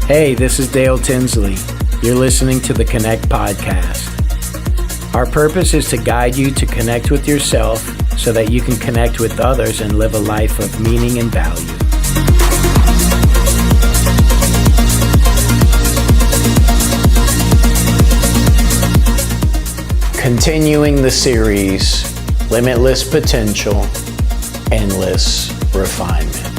Hey, this is Dale Tinsley. You're listening to the Connect podcast. Our purpose is to guide you to connect with yourself so that you can connect with others and live a life of meaning and value. Continuing the series, Limitless Potential, Endless Refinement.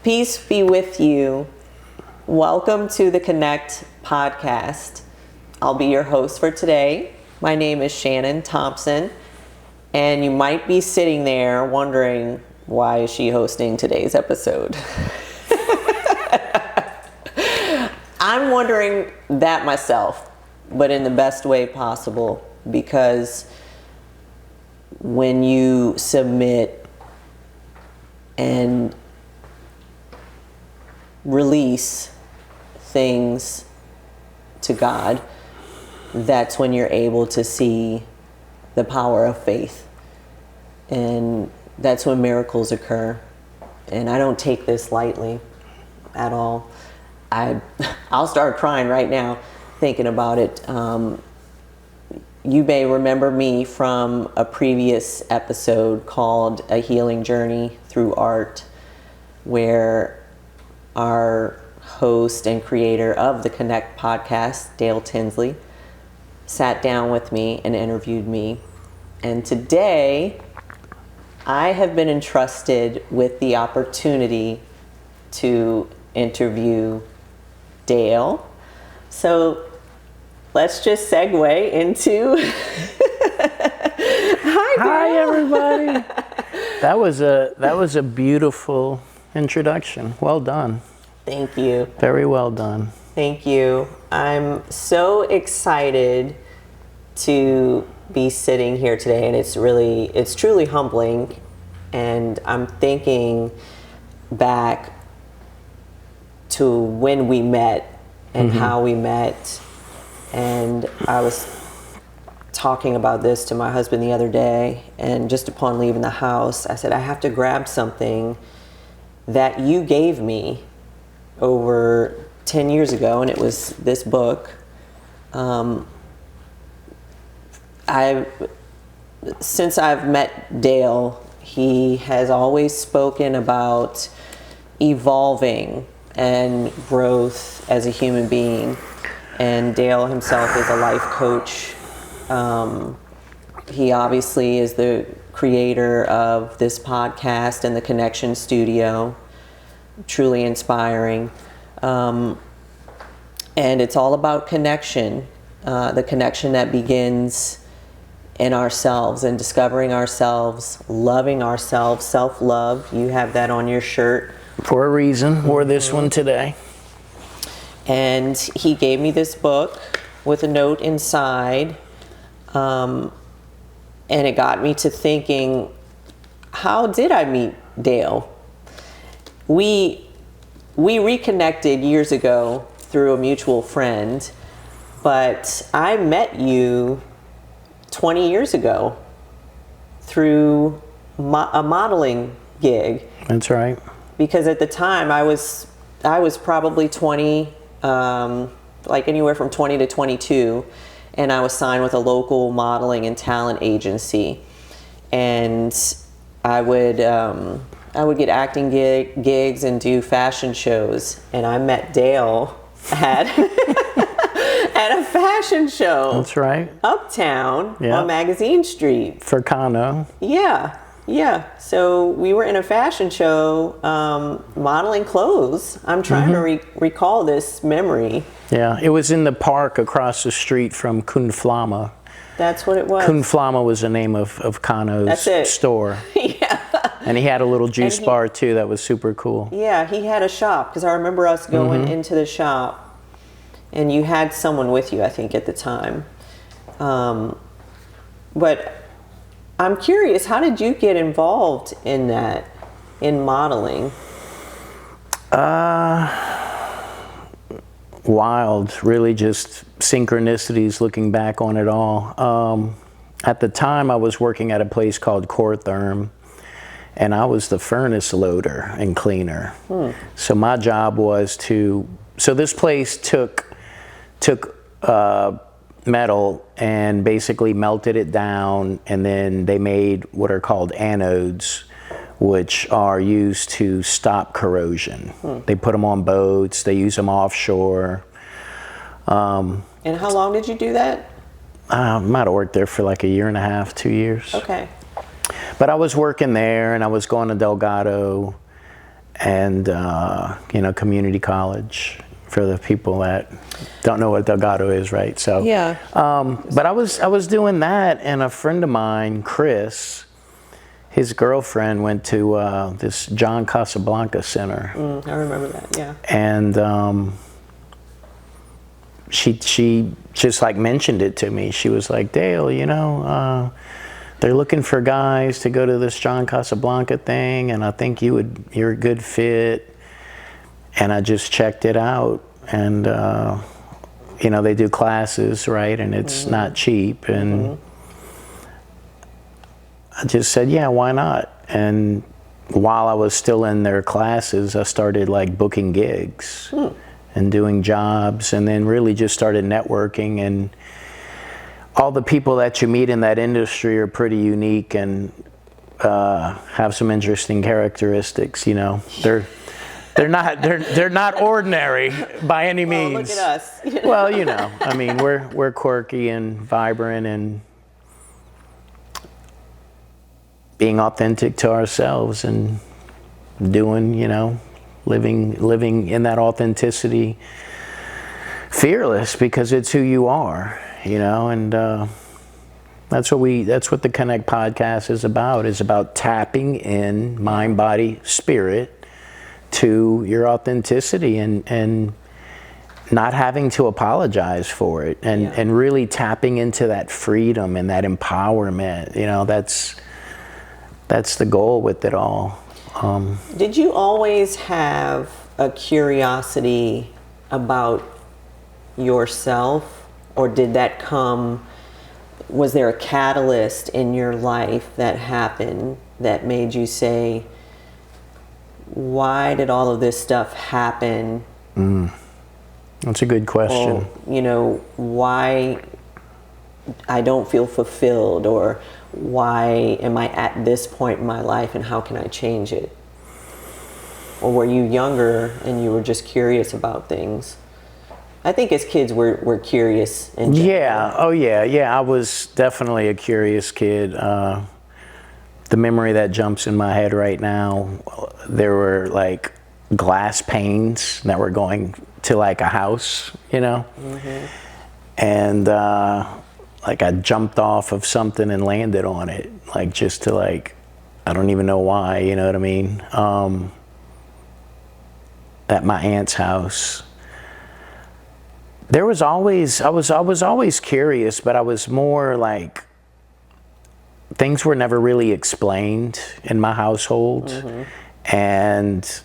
Peace be with you. Welcome to the Connect podcast. I'll be your host for today. My name is Shannon Thompson, and you might be sitting there wondering, why is she hosting today's episode? I'm wondering that myself, but in the best way possible, because when you submit and release things to God, that's when you're able to see the power of faith. And that's when miracles occur. And I don't take this lightly at all. I'll start crying right now thinking about it. You may remember me from a previous episode called A Healing Journey Through Art, where our host and creator of the Connect podcast, Dale Tinsley, sat down with me and interviewed me. And today, I have been entrusted with the opportunity to interview Dale. So let's just segue into Hi, Dale. Hi, everybody. That was a beautiful introduction. Well done. Thank you. Very well done. Thank you. I'm so excited to be sitting here today, and it's truly humbling. And I'm thinking back to when we met and how we met. And I was talking about this to my husband the other day, and just upon leaving the house, I said, I have to grab something that you gave me over 10 years ago, and it was this book. Since I've met Dale, he has always spoken about evolving and growth as a human being. And Dale himself is a life coach. He obviously is the creator of this podcast and the Connection Studio. Truly inspiring. And it's all about connection, the connection that begins in ourselves and discovering ourselves, loving ourselves, self-love. You have that on your shirt. For a reason. Wore this one today. And he gave me this book with a note inside. And it got me to thinking, how did I meet Dale? We reconnected years ago through a mutual friend, but I met you 20 years ago through a modeling gig. That's right. Because at the time I was probably 20, like anywhere from 20 to 22, and I was signed with a local modeling and talent agency, and I would get acting gigs and do fashion shows, and I met Dale at at a fashion show. That's right. Uptown on Magazine Street. For Kano. Yeah. So we were in a fashion show modeling clothes. I'm trying to recall this memory. Yeah, it was in the park across the street from Kunflama. That's what it was. Kunflama was the name of Kano's store. Yeah. And he had a little juice bar too that was super cool. Yeah, he had a shop, because I remember us going into the shop, and you had someone with you, I think, at the time. But I'm curious, how did you get involved in that, in modeling? Wild, really just synchronicities looking back on it all. at the time I was working at a place called Core Therm, and I was the furnace loader and cleaner. So my job was so this place took metal and basically melted it down, and then they made what are called anodes, which are used to stop corrosion. They put them on boats, they use them offshore. And how long did you do that? I might have worked there for like a year and a half, 2 years. Okay. But I was working there, and I was going to Delgado and, community college for the people that don't know what Delgado is, right? So, yeah. But I was doing that, and a friend of mine, Chris, his girlfriend went to this John Casablanca Center. I remember that, yeah. And she just like mentioned it to me. She was like, Dale, they're looking for guys to go to this John Casablanca thing, and I think you're a good fit. And I just checked it out, and they do classes, right? And it's not cheap, and I just said, yeah, why not? And while I was still in their classes, I started like booking gigs and doing jobs, and then really just started networking. And all the people that you meet in that industry are pretty unique and have some interesting characteristics. They're not ordinary by any means. Oh, look at us. Well, I mean, we're quirky and vibrant and being authentic to ourselves and doing, living in that authenticity, fearless, because it's who you are, and that's what the Connect podcast is about tapping in mind, body, spirit to your authenticity and not having to apologize for it, and really tapping into that freedom and that empowerment. That's the goal with it all. Did you always have a curiosity about yourself, or did that was there a catalyst in your life that happened that made you say, why did all of this stuff happen? That's a good question. Or, why I don't feel fulfilled, or why am I at this point in my life and how can I change it? Or were you younger and you were just curious about things? I think as kids we're curious. Yeah. Oh yeah. Yeah. I was definitely a curious kid. The memory that jumps in my head right now, there were like glass panes that were going to like a house, and like I jumped off of something and landed on it, like just to like, I don't even know why, you know what I mean? At my aunt's house. I was always curious, but I was more like, things were never really explained in my household. And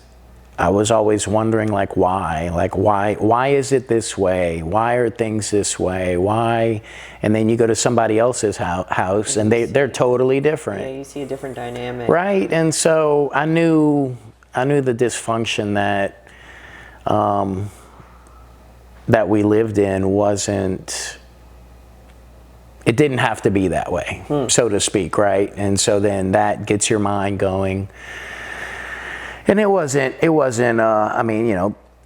I was always wondering why is it this way? Why are things this way? Why? And then you go to somebody else's house and they're totally different. Yeah, you see a different dynamic. Right. And so I knew the dysfunction that we lived in it didn't have to be that way, so to speak, right? And so then that gets your mind going. And it wasn't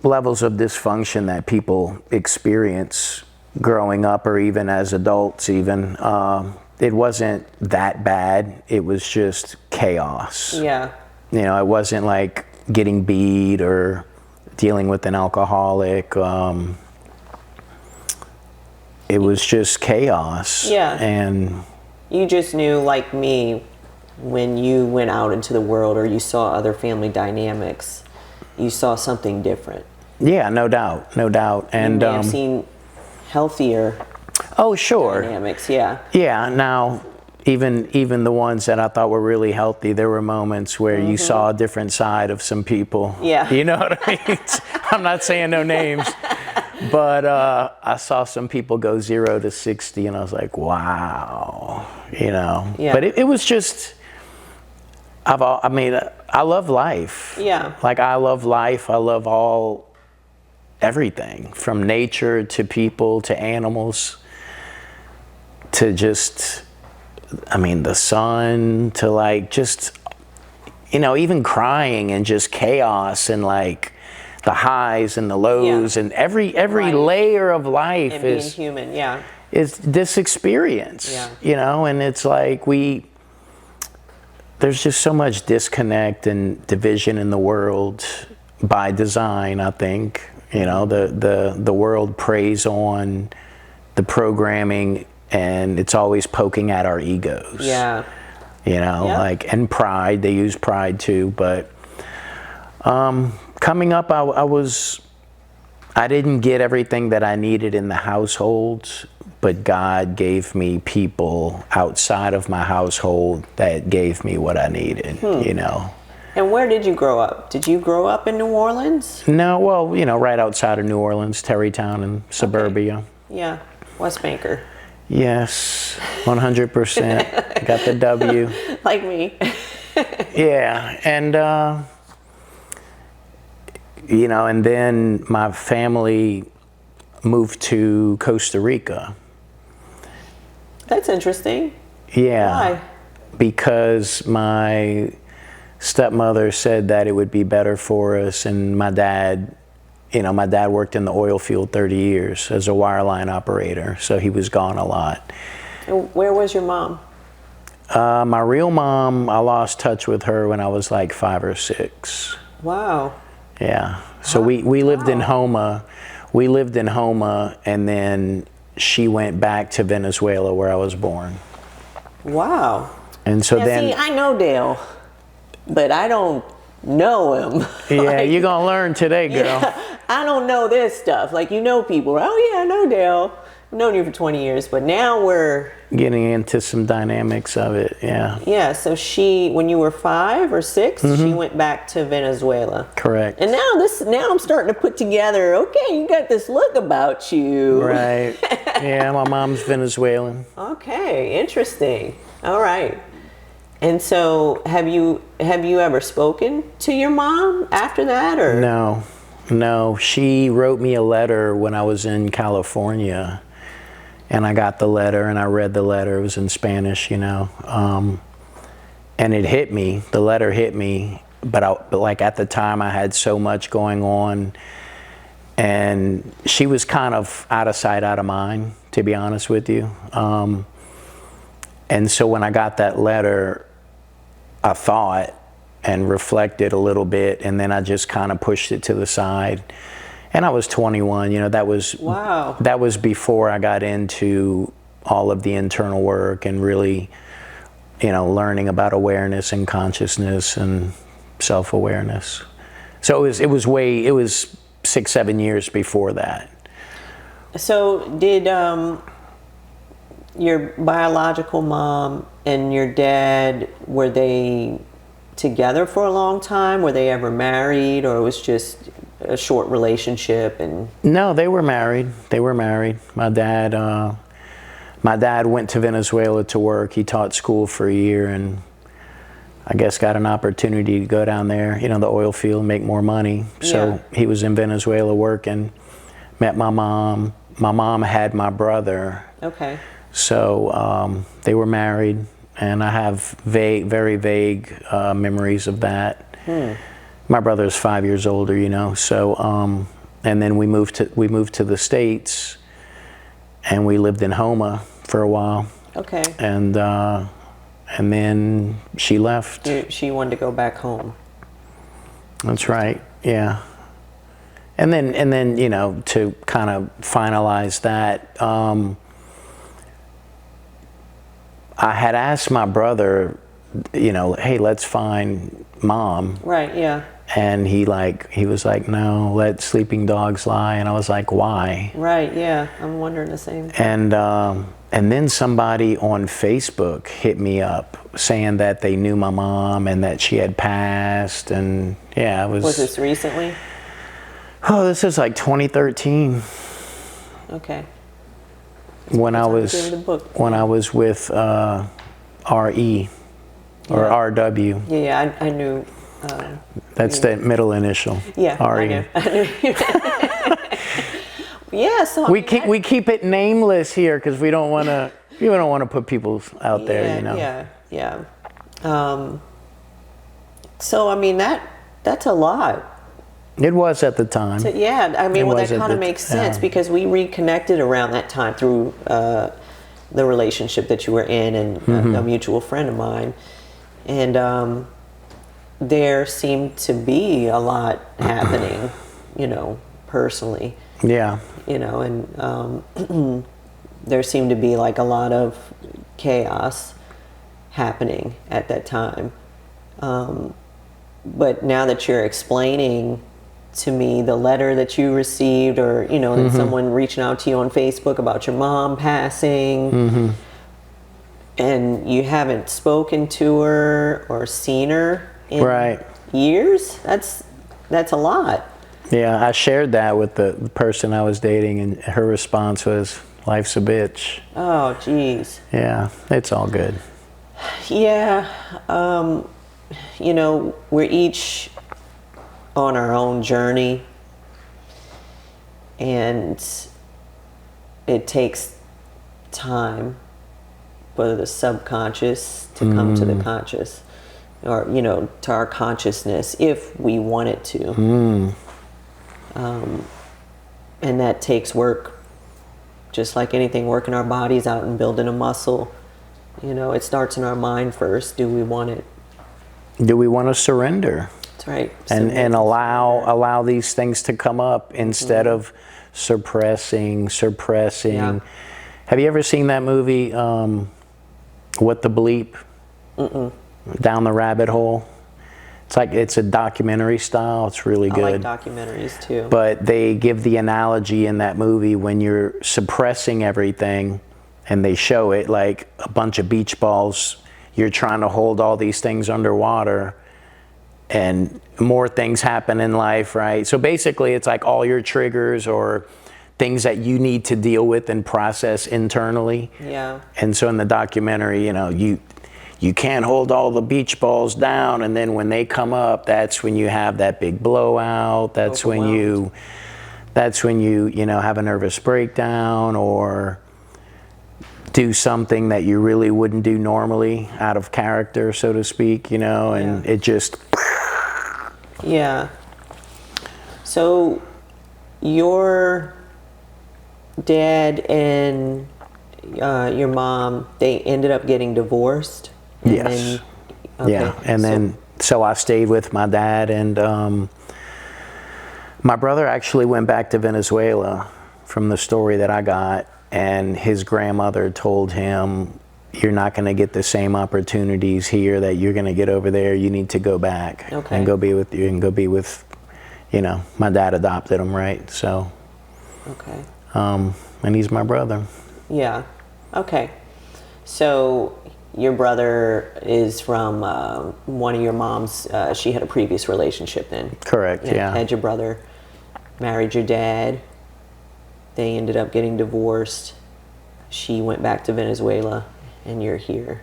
levels of dysfunction that people experience growing up or even as adults even. It wasn't that bad. It was just chaos. Yeah. It wasn't like getting beat or dealing with an alcoholic. It was just chaos. Yeah. And you just knew, like me, when you went out into the world or you saw other family dynamics, you saw something different. Yeah, no doubt. And you may have seen healthier dynamics, yeah. Yeah, now even the ones that I thought were really healthy, there were moments where you saw a different side of some people. Yeah. You know what I mean? I'm not saying no names. But I saw some people go 0 to 60, and I was like, wow, Yeah. But it was just, I love life. Yeah. Like, I love life. I love everything, from nature to people to animals to just, the sun to like just, even crying and just chaos and like the highs and the lows and every right. layer of life and being human, is this experience, and it's like there's just so much disconnect and division in the world by design, I think. The world preys on the programming, and it's always poking at our egos. Yeah. Like, and pride, they use pride too, but coming up, I didn't get everything that I needed in the household, but God gave me people outside of my household that gave me what I needed, And where did you grow up? Did you grow up in New Orleans? No, well, right outside of New Orleans, Terrytown and suburbia. Okay. Yeah, West Banker. Yes, 100%. Got the W. Like me. Yeah, and and then my family moved to Costa Rica. That's interesting. Yeah. Why? Because my stepmother said that it would be better for us, and my dad worked in the oil field 30 years as a wireline operator, so he was gone a lot. And where was your mom? My real mom, I lost touch with her when I was like 5 or 6. Wow. Yeah. So we lived in Homa. We lived in Homa, and then she went back to Venezuela where I was born. Wow. And so now, then... See, I know Dale, but I don't know him. Yeah, you're going to learn today, girl. Yeah, I don't know this stuff. Like, people, oh yeah, I know Dale. I've known you for 20 years, but now we're... Getting into some dynamics of it, yeah. Yeah, so when you were 5 or 6, she went back to Venezuela. Correct. And now I'm starting to put together, okay, you got this look about you. Right. Yeah, my mom's Venezuelan. Okay, interesting. All right. And so have you ever spoken to your mom after that, or? No. She wrote me a letter when I was in California. And I got the letter, and I read the letter. It was in Spanish, and it hit me. The letter hit me, but like at the time, I had so much going on, and she was kind of out of sight, out of mind, to be honest with you. And so when I got that letter, I thought and reflected a little bit, and then I just kind of pushed it to the side. And I was 21, that was wow. That was before I got into all of the internal work and really, learning about awareness and consciousness and self-awareness. So it was 6-7 years before that. So did your biological mom and your dad, were they together for a long time? Were they ever married, or it was just a short relationship? And no, they were married. My dad went to Venezuela to work. He taught school for a year, and I guess got an opportunity to go down there, the oil field, and make more money. So he was in Venezuela working, met my mom. My mom had my brother. Okay. So they were married, and I have very vague memories of that. My brother's 5 years older, so and then we moved to the States, and we lived in Homa for a while. Okay. And then she left. She wanted to go back home. That's right. Yeah. And then to kind of finalize that, I had asked my brother, hey, let's find mom. Right, yeah. And he was like, no, let sleeping dogs lie. And I was like, why? Right, yeah. I'm wondering the same thing. And then somebody on Facebook hit me up saying that they knew my mom and that she had passed. And yeah, it was... Was this recently? Oh, this is like 2013. Okay. When I Give was me the book. when I was with RE or RW. Yeah, I knew. That's the middle initial. Yeah, RE. I knew. Yeah, so We keep it nameless here because we don't want to put people out there, you know. Yeah. So I mean that's a lot. It was at the time. Yeah, I mean, well, that kind of makes sense yeah. because we reconnected around that time through the relationship that you were in and a mutual friend of mine. And there seemed to be a lot happening, you know, personally. Yeah. You know, and there seemed to be like a lot of chaos happening at that time. But now that you're explaining to me the letter that you received, or you know, that someone reaching out to you on Facebook about your mom passing, and you haven't spoken to her or seen her in years, that's a lot. Yeah, I shared that with the person I was dating, and her response was, "Life's a bitch." Oh, geez. Yeah, it's all good. Yeah, you know, we're each on our own journey, and it takes time for the subconscious to come to the conscious, or you know, to our consciousness if we want it to. And that takes work, just like anything, working our bodies out and building a muscle. You know, it starts in our mind first. Do we want it? Do we want to surrender? That's right. And allow these things to come up instead of suppressing. Yeah. Have you ever seen that movie, What the Bleep? Down the Rabbit Hole? It's a documentary style. It's really good. I like documentaries too. But they give the analogy in that movie when you're suppressing everything, and they show it like a bunch of beach balls. You're trying to hold all these things underwater, and more things happen in life, right? So basically, it's like all your triggers or things that you need to deal with and process internally. Yeah. And so in the documentary, you know, you can't hold all the beach balls down, and then when they come up, that's when you have that big blowout. That's when you know, have a nervous breakdown or do something that you really wouldn't do normally, out of character, so to speak, you know, and it just... Yeah. So your dad and your mom, they ended up getting divorced? Yes. Yeah, and then so I stayed with my dad, and my brother actually went back to Venezuela from the story that I got, and his grandmother told him, "You're not going to get the same opportunities here that you're going to get over there. You need to go back and go be with you and go be with," you know, my dad adopted him, right? So, and he's my brother. Yeah. Okay. So your brother is from one of your mom's, she had a previous relationship then? Correct, yeah. Had your brother, married your dad, they ended up getting divorced, she went back to Venezuela, and you're here.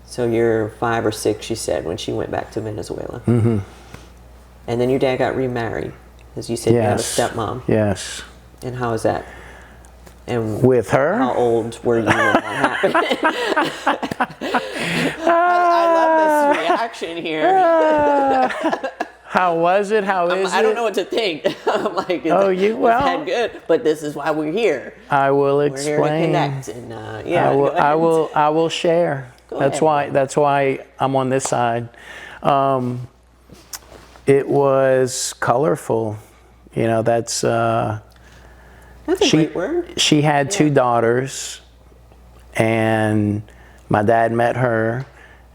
So you're 5 or 6, you said, when she went back to Venezuela. And then your dad got remarried, as you said. You had a stepmom. Yes. And how is that? And with her? How old were you when that happened? I love this reaction here. How was it? How is it? I don't know what to think. I'm like, well, good, but this is why we're here. I will explain. We're here to connect, and I will share. That's why I'm on this side. It was colorful. You know, that's a great word. She had 2 daughters, and my dad met her,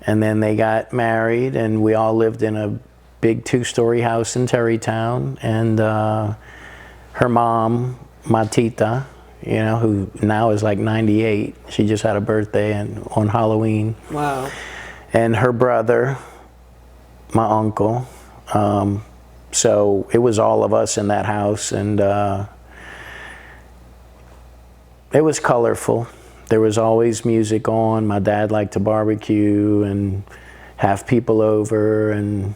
and then they got married, and we all lived in a big 2-story house in Terrytown. And her mom, my tita, you know, who now is like 98, she just had a birthday on Halloween. Wow. And her brother, my uncle. So it was all of us in that house, and It was colorful. There was always music on. My dad liked to barbecue and have people over. And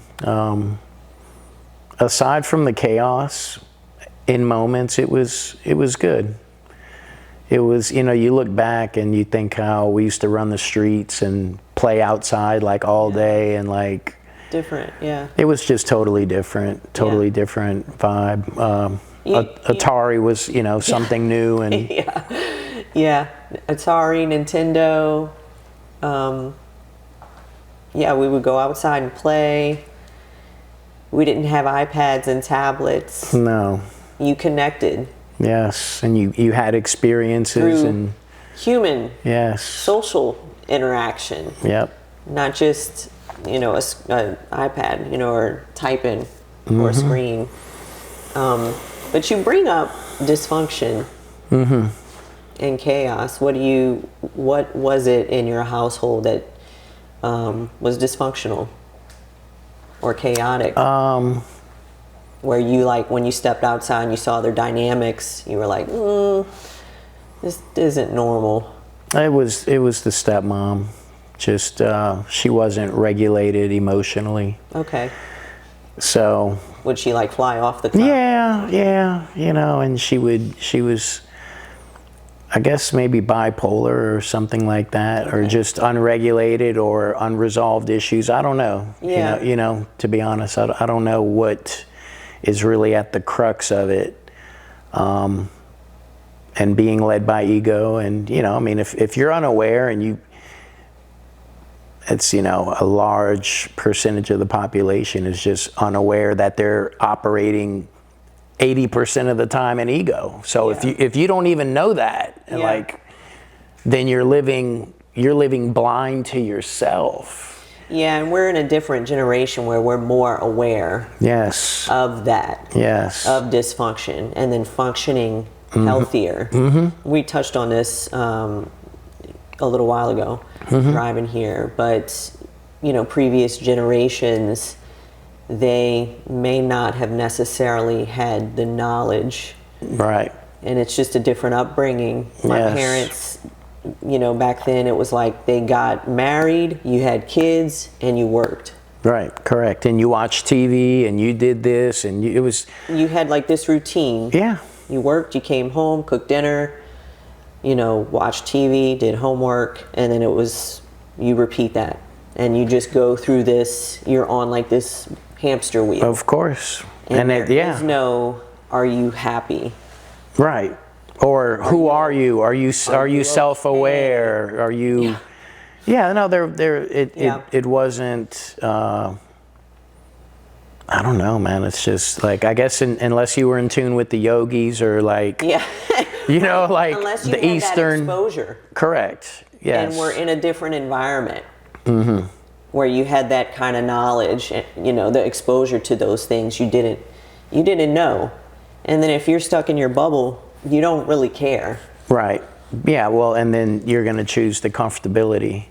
aside from the chaos, in moments, it was good. It was, you know, you look back and you think how we used to run the streets and play outside like all day and like. Different, yeah. It was just totally different different vibe. Atari was, you know, something new and. Yeah, Atari, Nintendo. We would go outside and play. We didn't have iPads and tablets. No. You connected. Yes, and you had experiences through and human, social interaction. Yep. Not just, you know, an iPad, you know, or typing or a screen. But you bring up dysfunction and chaos. What was it in your household that was dysfunctional or chaotic? Where you, like, when you stepped outside and you saw their dynamics, you were like, this isn't normal. It was the stepmom. Just she wasn't regulated emotionally. Okay. So. Would she like fly off the cliff? Yeah. You know, and she was, I guess maybe bipolar or something like that, or just unregulated or unresolved issues. I don't know. Yeah. You know, to be honest, I don't know what is really at the crux of it, and being led by ego. And, you know, I mean, if you're unaware and it's, you know, a large percentage of the population is just unaware that they're operating 80% of the time in ego. So if you don't even know that, like, then you're living blind to yourself. Yeah, and we're in a different generation where we're more aware of that, of dysfunction, and then functioning healthier. We touched on this a little while ago, driving here, but, you know, previous generations, they may not have necessarily had the knowledge. Right. And it's just a different upbringing. My parents, you know, back then it was like they got married, you had kids, and you worked. Right, correct. And you watched TV, and you did this, and you had like this routine. Yeah. You worked, you came home, cooked dinner, you know, watched TV, did homework, and then you repeat that. And you just go through this, you're on like this hamster wheel. Of course. And there is no, are you happy? Right. Or who are you? Are you self-aware? Okay? Are you? Yeah. No. It wasn't. I don't know, man. It's just like, I guess unless you were in tune with the yogis or like. Yeah. You know, like unless you the had Eastern that exposure. Correct. Yes. And we're in a different environment. Where you had that kind of knowledge, you know, the exposure to those things you didn't know. And then if you're stuck in your bubble, you don't really care. Right. Yeah, well, and then you're going to choose the comfortability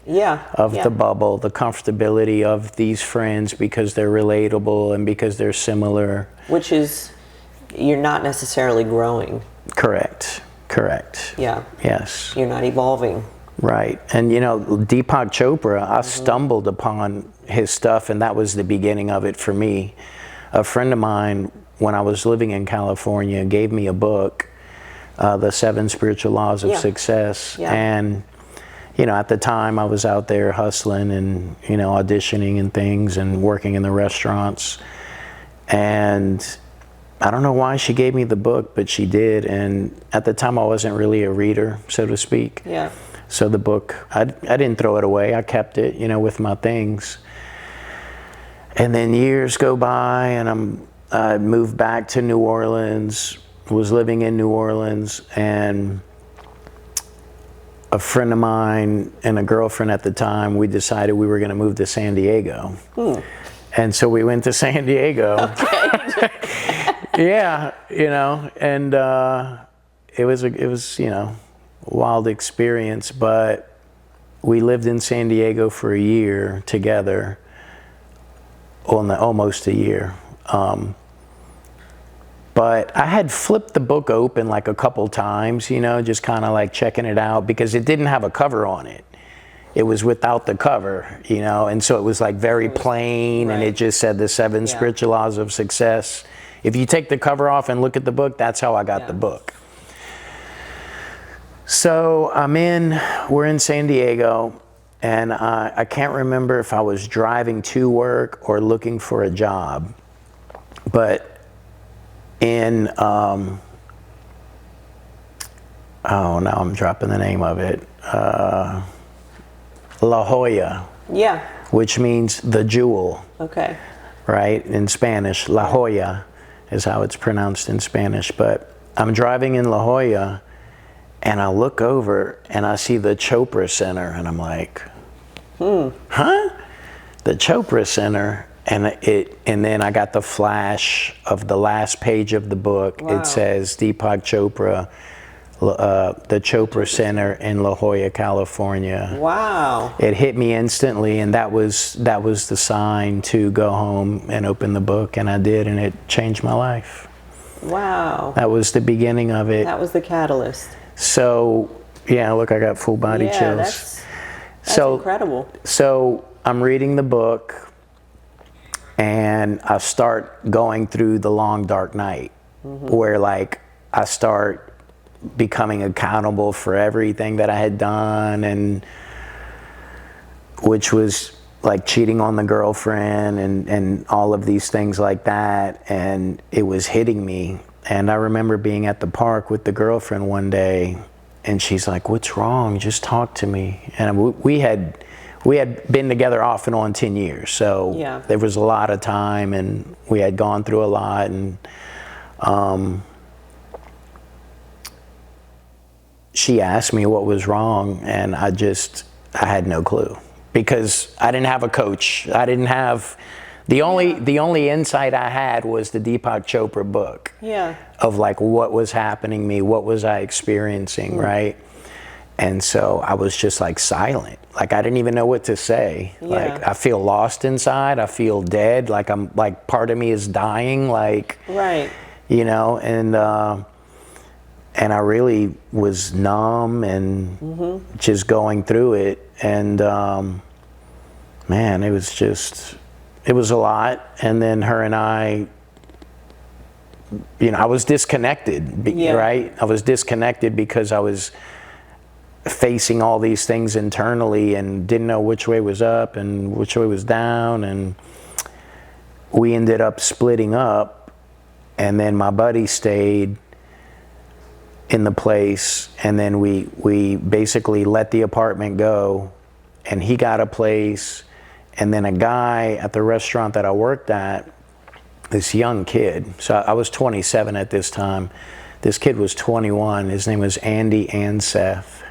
of the bubble, the comfortability of these friends because they're relatable and because they're similar. Which is, you're not necessarily growing. Correct. Yeah. Yes. You're not evolving. Right. And, you know, Deepak Chopra, I stumbled upon his stuff, and that was the beginning of it for me. A friend of mine, when I was living in California, gave me a book, The 7 Spiritual Laws of Success. And, you know, at the time I was out there hustling and, you know, auditioning and things and working in the restaurants. And I don't know why she gave me the book, but she did. And at the time I wasn't really a reader, so to speak. Yeah. So the book, I didn't throw it away. I kept it, you know, with my things. And then years go by, and I moved back to New Orleans, was living in New Orleans, and a friend of mine and a girlfriend at the time, we decided we were going to move to San Diego. And so we went to San Diego. Okay. Yeah, you know, and it was, you know, wild experience, but we lived in San Diego for a year together, almost a year. But I had flipped the book open like a couple times, you know, just kind of like checking it out, because it didn't have a cover on it. It was without the cover, you know, and so it was like very plain, and it just said the 7 spiritual laws of success. If you take the cover off and look at the book, that's how I got the book. So we're in San Diego, and I can't remember if I was driving to work or looking for a job, but in, now I'm dropping the name of it, La Jolla. Yeah. Which means the jewel. Okay. Right? In Spanish, La Jolla is how it's pronounced in Spanish. But I'm driving in La Jolla, and I look over and I see the Chopra Center, and I'm like, huh? The Chopra Center. And then I got the flash of the last page of the book. Wow. It says Deepak Chopra, the Chopra Center in La Jolla, California. Wow. It hit me instantly, and that was the sign to go home and open the book, and I did, and it changed my life. Wow. That was the beginning of it. That was the catalyst. So, yeah, look, I got full body chills. That's incredible. So I'm reading the book, and I start going through the long dark night, where like I start becoming accountable for everything that I had done, and which was like cheating on the girlfriend and all of these things like that, and it was hitting me. And I remember being at the park with the girlfriend one day, and she's like, "What's wrong? Just talk to me." And we had been together off and on 10 years, so there was a lot of time, and we had gone through a lot, and she asked me what was wrong, and I had no clue, because I didn't have a coach. I didn't have, the only insight I had was the Deepak Chopra book of like what was happening to me, what was I experiencing, right? And so I was just like silent. Like I didn't even know what to say. Like I feel lost inside. I feel dead. Like I'm like part of me is dying. Like, you know, and I really was numb and just going through it. And man, it was a lot. And then her and I, you know, I was disconnected, right? I was disconnected because I was facing all these things internally and didn't know which way was up and which way was down, and we ended up splitting up, and then my buddy stayed in the place, and then we basically let the apartment go, and he got a place, and then a guy at the restaurant that I worked at, this young kid, so I was 27 at this time, this kid was 21, his name was Andy Anseth.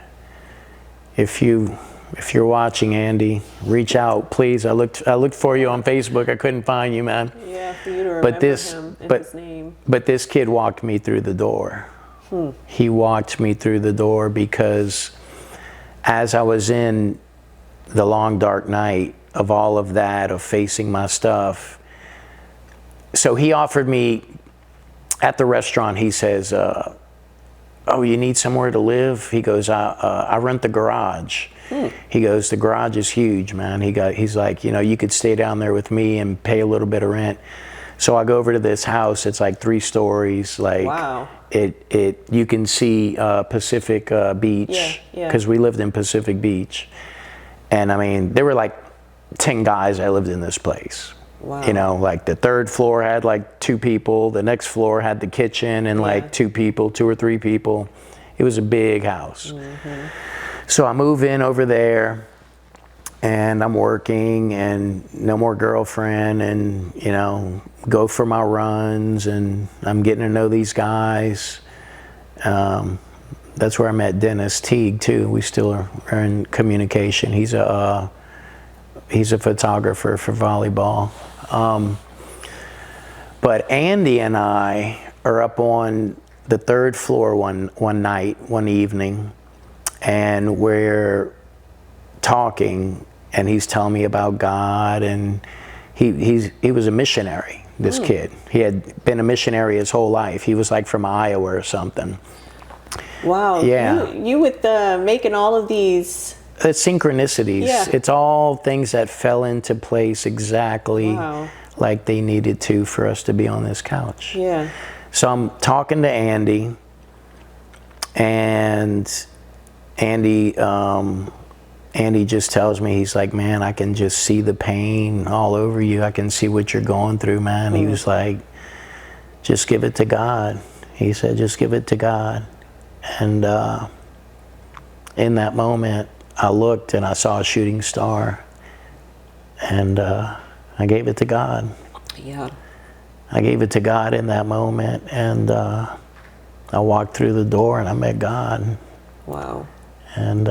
If you're watching, Andy, reach out, please. I looked for you on Facebook. I couldn't find you, man. Yeah, for you to remember him and his name. But this kid walked me through the door. He walked me through the door because as I was in the long dark night of all of that, of facing my stuff, so he offered me at the restaurant, he says, "Oh, you need somewhere to live?" He goes, I rent the garage. He goes, "The garage is huge, man." He's like, you know, you could stay down there with me and pay a little bit of rent. So I go over to this house. It's like 3 stories. Like, wow. You can see Pacific Beach, because we lived in Pacific Beach. And I mean, there were like 10 guys that lived in this place. Wow. You know, like the 3rd floor had like 2 people. The next floor had the kitchen and like 2 people, 2 or 3 people. It was a big house. So I move in over there, and I'm working, and no more girlfriend, and you know, go for my runs, and I'm getting to know these guys. That's where I met Dennis Teague too. We still are in communication. He's a photographer for volleyball. But Andy and I are up on the 3rd floor one evening, and we're talking, and he's telling me about God, and he was a missionary this kid. He had been a missionary his whole life. He was like from Iowa or something. Wow. Yeah. You with making all of these... It's synchronicities. Yeah. It's all things that fell into place exactly like they needed to for us to be on this couch. Yeah. So I'm talking to Andy, and Andy just tells me, he's like, man, I can just see the pain all over you. I can see what you're going through, man. He was like, just give it to God. He said, just give it to God. And in that moment, I looked and I saw a shooting star, and I gave it to God. Yeah. I gave it to God in that moment, and I walked through the door and I met God. Wow. And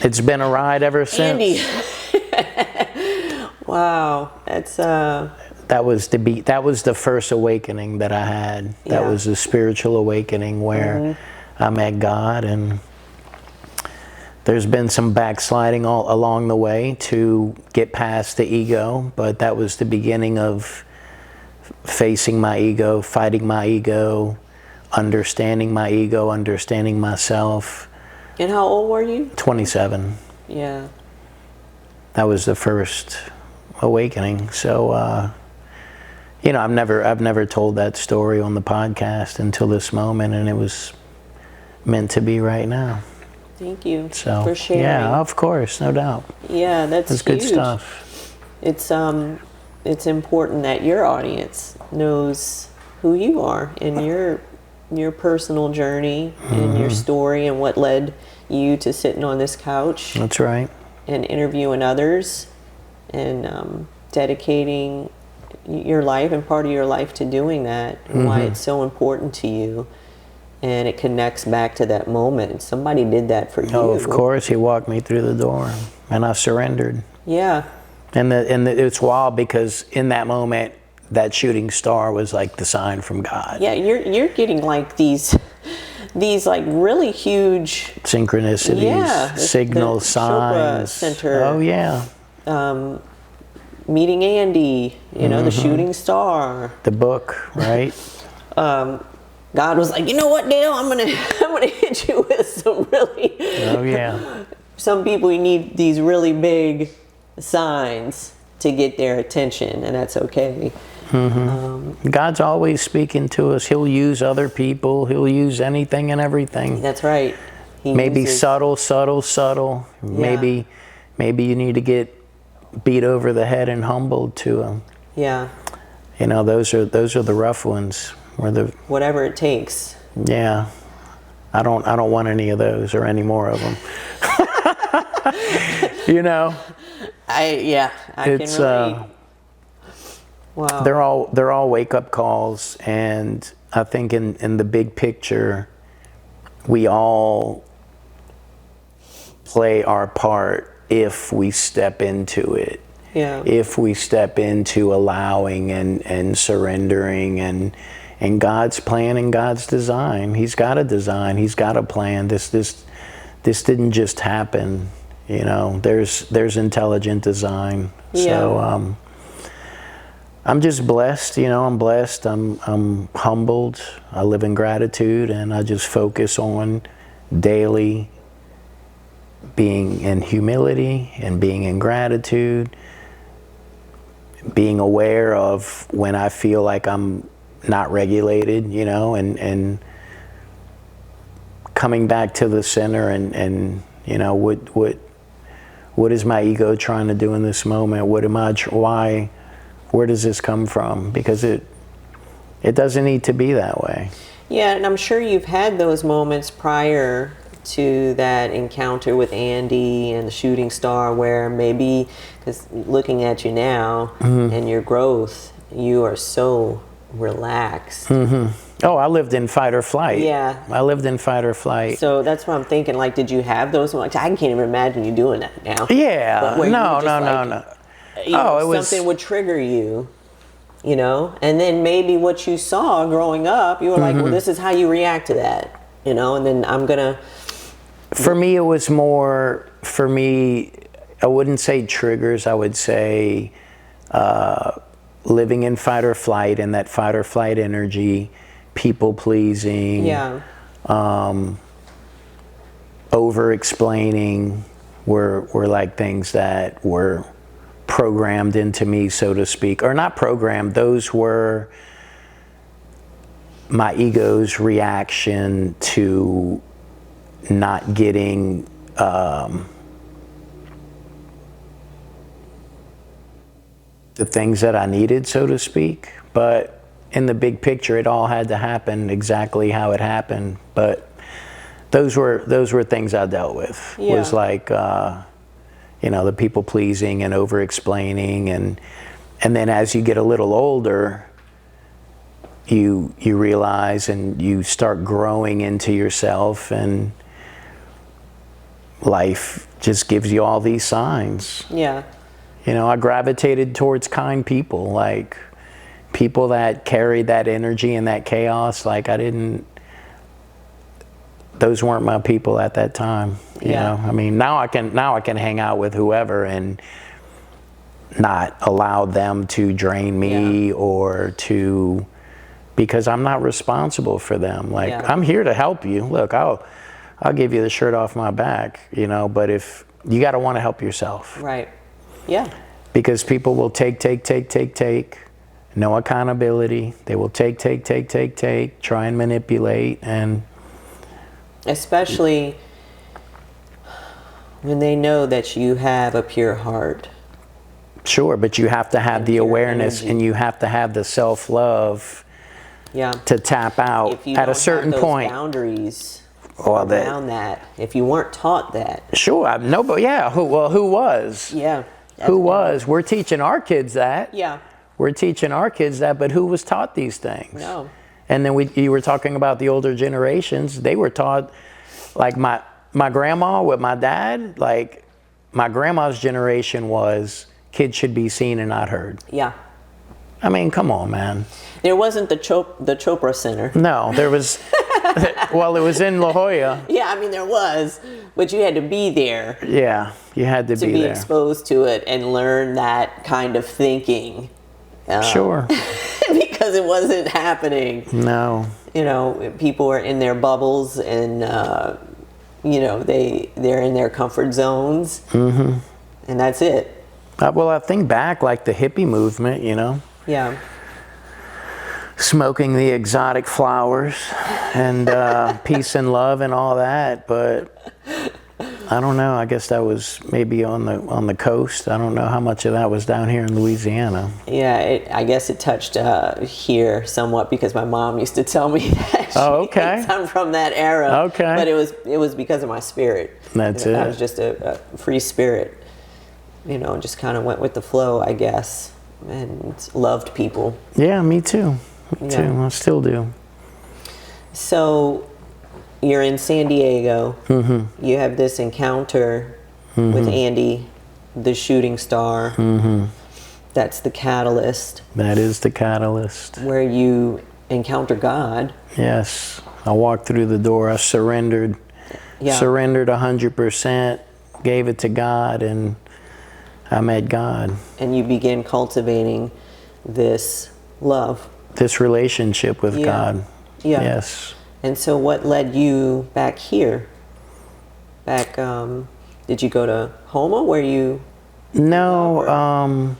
it's been a ride ever since. Andy. Wow. That's that was the first awakening that I had. That was a spiritual awakening where I met God, and there's been some backsliding all along the way to get past the ego, but that was the beginning of facing my ego, fighting my ego, understanding my ego, understanding myself. And how old were you? 27. Yeah. That was the first awakening. So, you know, I've never told that story on the podcast until this moment, and it was meant to be right now. Thank you for sharing. Yeah, of course, no doubt. Yeah, that's good huge. stuff. It's important that your audience knows who you are and your personal journey and your story and what led you to sitting on this couch. That's right. And interviewing others and dedicating your life and part of your life to doing that, and why it's so important to you. And it connects back to that moment. Somebody did that for you. Oh, of course. He walked me through the door, and I surrendered. Yeah. And it's wild because in that moment, that shooting star was like the sign from God. Yeah, you're getting like these like really huge synchronicities, signals, signs. Center. Oh yeah. Meeting Andy, you know, the shooting star. The book, right? God was like, you know what, Dale, I'm gonna hit you with some really. Oh yeah. Some people, you need these really big signs to get their attention, and that's okay. God's always speaking to us. He'll use other people. He'll use anything and everything. That's right. Maybe subtle. Yeah. Maybe you need to get beat over the head and humbled to Him. Yeah. You know, those are the rough ones. Whatever it takes. Yeah. I don't want any of those or any more of them. You know. I can relate. Wow. They're all wake up calls, and I think in the big picture, we all play our part if we step into it. Yeah. If we step into allowing and surrendering and God's plan and God's design. He's got a design. He's got a plan. This didn't just happen. You know, there's intelligent design. Yeah. So I'm just blessed. You know, I'm blessed. I'm humbled. I live in gratitude, and I just focus on daily being in humility and being in gratitude, being aware of when I feel like I'm not regulated, you know, and coming back to the center and you know, what is my ego trying to do in this moment? Where does this come from? Because it doesn't need to be that way. Yeah, and I'm sure you've had those moments prior to that encounter with Andy and the shooting star where maybe, because looking at you now and your growth, you are so relaxed. Oh, I lived in fight or flight. Yeah. I lived in fight or flight. So that's what I'm thinking, like, did you have those moments? I can't even imagine you doing that now. Yeah. But where you No. were just like, you know, something would trigger you, you know, and then maybe what you saw growing up, you were like, well, this is how you react to that, you know, and then I'm gonna. For me, it was more, I wouldn't say triggers, I would say living in fight or flight, and that fight or flight energy, people pleasing, over explaining were like things that were programmed into me, so to speak. Or not programmed, those were my ego's reaction to not getting the things that I needed, so to speak. But in the big picture, it all had to happen exactly how it happened. But those were things I dealt with. Yeah. Was like, the people pleasing and over explaining, and then as you get a little older, you realize and you start growing into yourself, and life just gives you all these signs. Yeah. I gravitated towards kind people, like people that carried that energy and that chaos. Like those weren't my people at that time. You know, I mean, now I can hang out with whoever and not allow them to drain me or to, because I'm not responsible for them. Like, I'm here to help you. Look, I'll give you the shirt off my back, but if you got to want to help yourself. Right. Yeah. Because people will take, no accountability. They will take, try and manipulate, and especially when they know that you have a pure heart. Sure, but you have to have the awareness energy. And you have to have the self-love to tap out if you at a certain point. Boundaries around that, if you weren't taught that. Sure, who was? Yeah. Who was? We're teaching our kids that. Yeah. We're teaching our kids that, but who was taught these things? No. And then you were talking about the older generations. They were taught, like my grandma with my dad, like my grandma's generation was, kids should be seen and not heard. Yeah. I mean, come on, man. There wasn't the Chopra Center. No, there was, well, it was in La Jolla. Yeah, I mean, there was, but you had to be there. Yeah, you had to be there. To be exposed to it and learn that kind of thinking. Sure. Because it wasn't happening. No. People are in their bubbles and, they're in their comfort zones. Mm-hmm. And that's it. Well, I think back, like the hippie movement, Yeah. Smoking the exotic flowers and peace and love and all that, but I don't know. I guess that was maybe on the coast. I don't know how much of that was down here in Louisiana. Yeah, I guess it touched here somewhat because my mom used to tell me that. Oh, okay. I'm from that era. Okay. But it was because of my spirit. That's it. I was just a free spirit. Just kind of went with the flow, I guess, and loved people. Yeah, me too. Me too. I still do. So, you're in San Diego. Mm-hmm. You have this encounter with Andy, the shooting star. Mm-hmm. That's the catalyst. That is the catalyst. Where you encounter God. Yes. I walked through the door. I surrendered. Yeah. Surrendered 100%. Gave it to God, and I met God. And you begin cultivating this love. This relationship with God. Yeah. Yes. And so what led you back here? Did you go to Homa where you... No,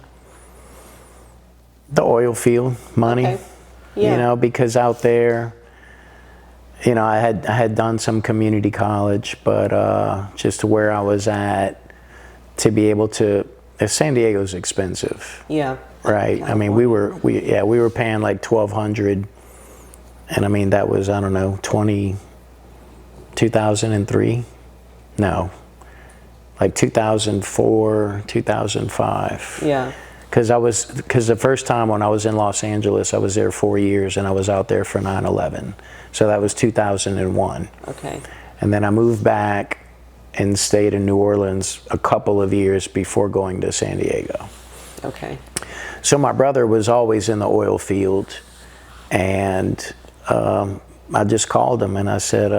the oil field, money. Okay. Yeah. Because out there, I had done some community college, but just to where I was at, to be able to, San Diego's expensive. Yeah. Right. California. I mean, we were paying like $1,200, and I mean that was, I don't know, 2003. No, like 2004, 2005. Yeah. Because the first time when I was in Los Angeles, I was there 4 years, and I was out there for 9/11. So that was 2001. Okay. And then I moved back and stayed in New Orleans a couple of years before going to San Diego. Okay. So my brother was always in the oil field, and I just called him and I said,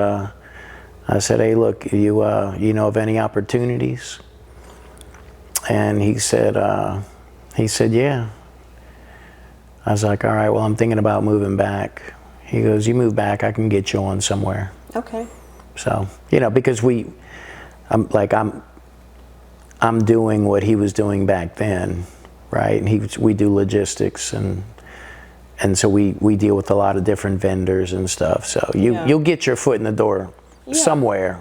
hey, look, you know of any opportunities? And he said, yeah. I was like, all right, well, I'm thinking about moving back. He goes, you move back, I can get you on somewhere. Okay. So, because I'm doing what he was doing back then, right? And we do logistics, and so we deal with a lot of different vendors and stuff. So you'll get your foot in the door somewhere,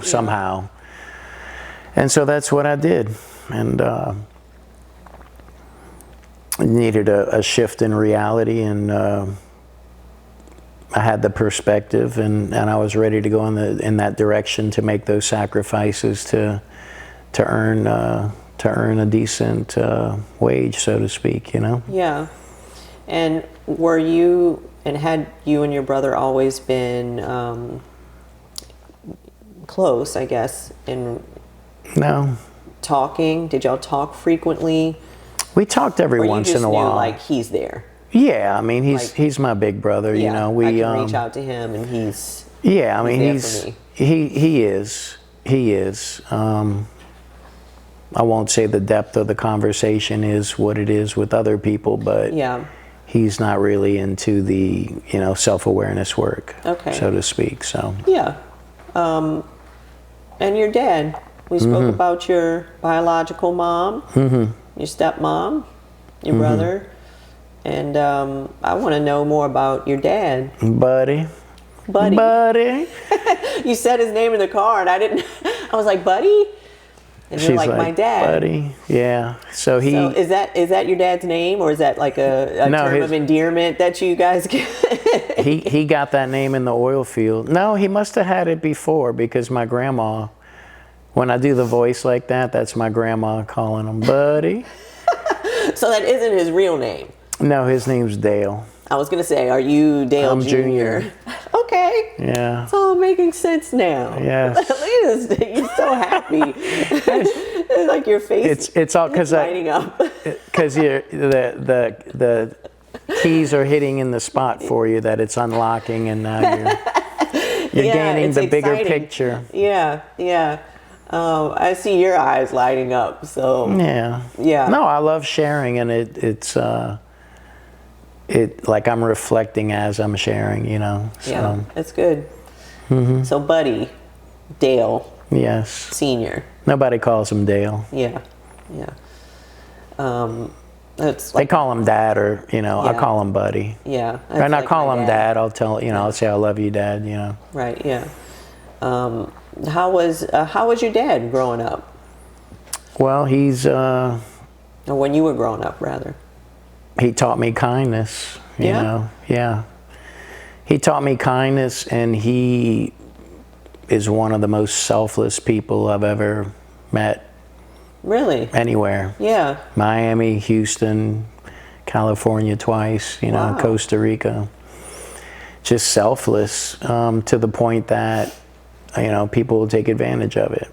somehow. And so that's what I did, and needed a shift in reality, and I had the perspective, and I was ready to go in that direction, to make those sacrifices to earn a decent wage, so to speak. Yeah. And had you and your brother always been close, I guess, in No. talking? Did y'all talk frequently? We talked every once in a while. Like, he's there. Yeah, I mean, he's my big brother. Yeah, We I can reach out to him, and he's yeah. I mean, there for me. he is. I won't say the depth of the conversation is what it is with other people, but he's not really into the self-awareness work, so to speak. So yeah. And your dad. We spoke about your biological mom, your stepmom, your brother, and I want to know more about your dad. Buddy. You said his name in the car, and I was like, Buddy? And you're like, my dad. Buddy, yeah. So is that your dad's name, or is that like a term of endearment that you guys get? he got that name in the oil field. No, he must have had it before, because my grandma, when I do the voice like that, that's my grandma calling him Buddy. So that isn't his real name? No, his name's Dale. I was going to say, are you Dale I'm Jr.? Junior. Okay. Yeah. It's all making sense now. Yes. Look at this. You're so happy. It's like your face. It's all because lighting up. Because the keys are hitting in the spot for you that it's unlocking, and now you're gaining the bigger picture. Yeah. Yeah. I see your eyes lighting up. So yeah. No, I love sharing, and it's like I'm reflecting as I'm sharing, So. Yeah, that's good. So, Buddy, Dale. Yes. Senior. Nobody calls him Dale. Yeah. It's they call him Dad, or I call him Buddy. Yeah. And I call him Dad. I'll tell I'll say I love you, Dad. Right. Yeah. How was your dad growing up? Well, he's. Or when you were growing up, rather. He taught me kindness. Yeah. He taught me kindness, and he is one of the most selfless people I've ever met. Really? Anywhere. Yeah. Miami, Houston, California twice, wow. Costa Rica. Just selfless, to the point that, people will take advantage of it.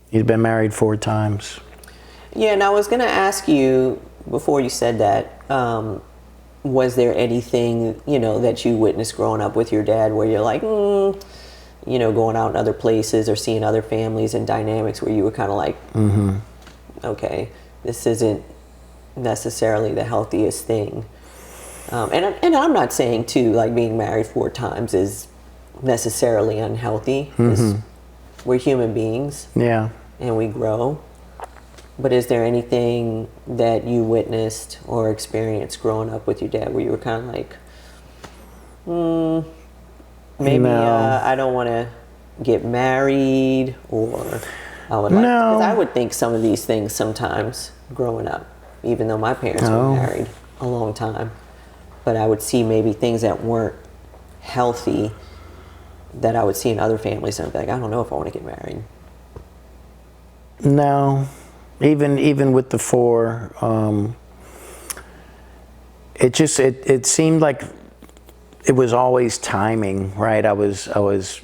He's been married 4 times. Yeah, and I was going to ask you, before you said that, was there anything, that you witnessed growing up with your dad where you're like, going out in other places or seeing other families and dynamics where you were kind of like, okay, this isn't necessarily the healthiest thing. And I'm not saying, too, like being married 4 times is necessarily unhealthy. We're human beings. Yeah. And we grow. But is there anything that you witnessed or experienced growing up with your dad where you were kind of like, maybe I don't want to get married, or I would like, because I would think some of these things sometimes growing up, even though my parents were married a long time, but I would see maybe things that weren't healthy that I would see in other families, and I'd be like, I don't know if I want to get married. No. Even with the 4, it seemed like it was always timing, right? I was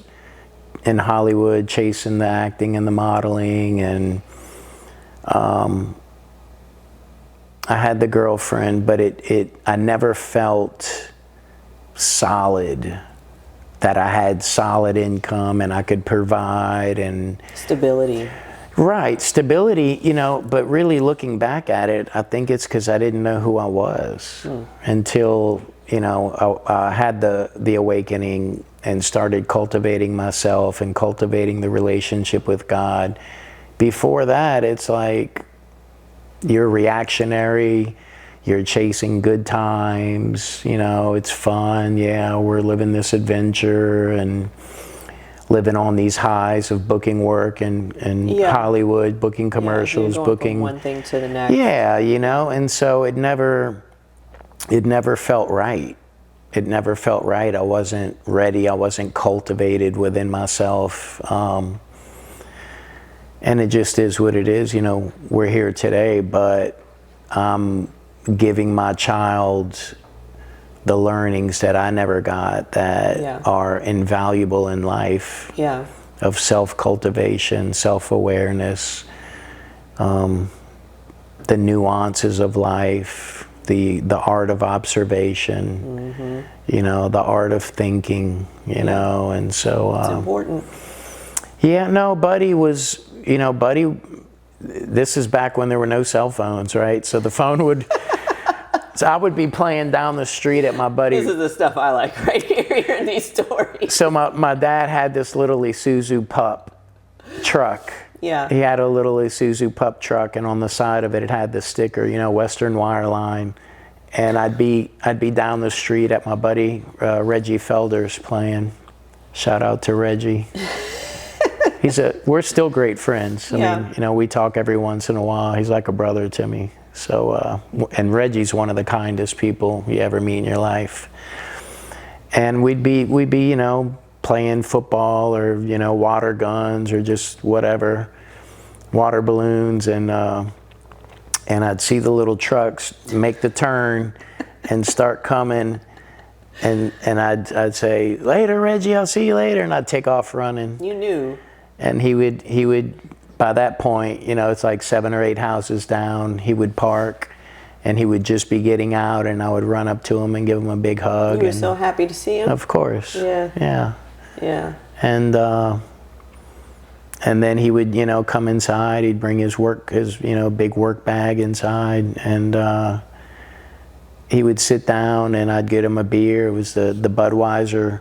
in Hollywood chasing the acting and the modeling, and I had the girlfriend, but I never felt solid, that I had solid income and I could provide, and stability. Right, stability, but really looking back at it, I think it's because I didn't know who I was until, I had the awakening and started cultivating myself and cultivating the relationship with God. Before that, it's like you're reactionary, you're chasing good times, it's fun, we're living this adventure and living on these highs of booking work and Hollywood, booking commercials, booking from one thing to the next. Yeah, and so it never felt right. It never felt right. I wasn't ready. I wasn't cultivated within myself. And it just is what it is. We're here today, but I'm giving my child the learnings that I never got that are invaluable in life, of self-cultivation, self-awareness, the nuances of life, the art of observation, the art of thinking, and so... it's important. Yeah, no, Buddy was, Buddy, this is back when there were no cell phones, right? So the phone would... So I would be playing down the street at my buddy. This is the stuff I like right here, hearing these stories. So my dad had this little Isuzu Pup truck. Yeah. He had a little Isuzu Pup truck, and on the side of it, it had the sticker, Western Wireline. And I'd be down the street at my buddy Reggie Felder's playing. Shout out to Reggie. We're still great friends. I mean, we talk every once in a while. He's like a brother to me. So, and Reggie's one of the kindest people you ever meet in your life. And we'd be, playing football or, water guns or just whatever, water balloons. And I'd see the little trucks make the turn and start coming. And I'd say, later, Reggie, I'll see you later. And I'd take off running. You knew. And he would, by that point, it's like 7 or 8 houses down, he would park and he would just be getting out, and I would run up to him and give him a big hug. You were so happy to see him? Of course. Yeah. And then he would, come inside, he'd bring his big work bag inside, and he would sit down and I'd get him a beer. It was the Budweiser.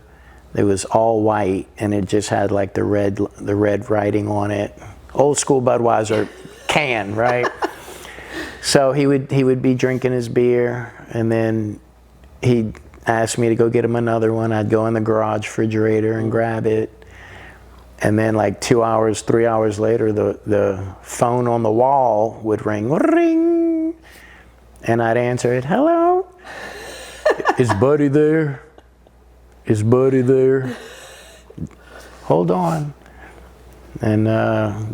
It was all white, and it just had like the red writing on it. Old school Budweiser can, right? So he would be drinking his beer, and then he'd ask me to go get him another one. I'd go in the garage refrigerator and grab it. And then like 2 hours, 3 hours later, the phone on the wall would ring, ring, and I'd answer it, hello? Is Buddy there? Is Buddy there? Hold on. And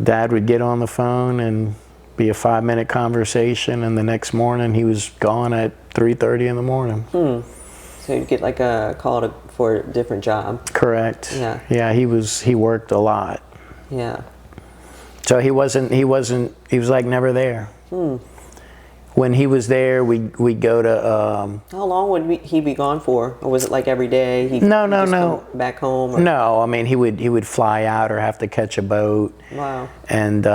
Dad would get on the phone and be a 5-minute conversation, and the next morning he was gone at 3:30 in the morning. So you'd get like a call for a different job. Correct. Yeah. He worked a lot. Yeah. So he was like never there. When he was there, we'd go to... How long would he be gone for? Or was it like every day? No. Come back home? Or? No, I mean, he would fly out or have to catch a boat. Wow. And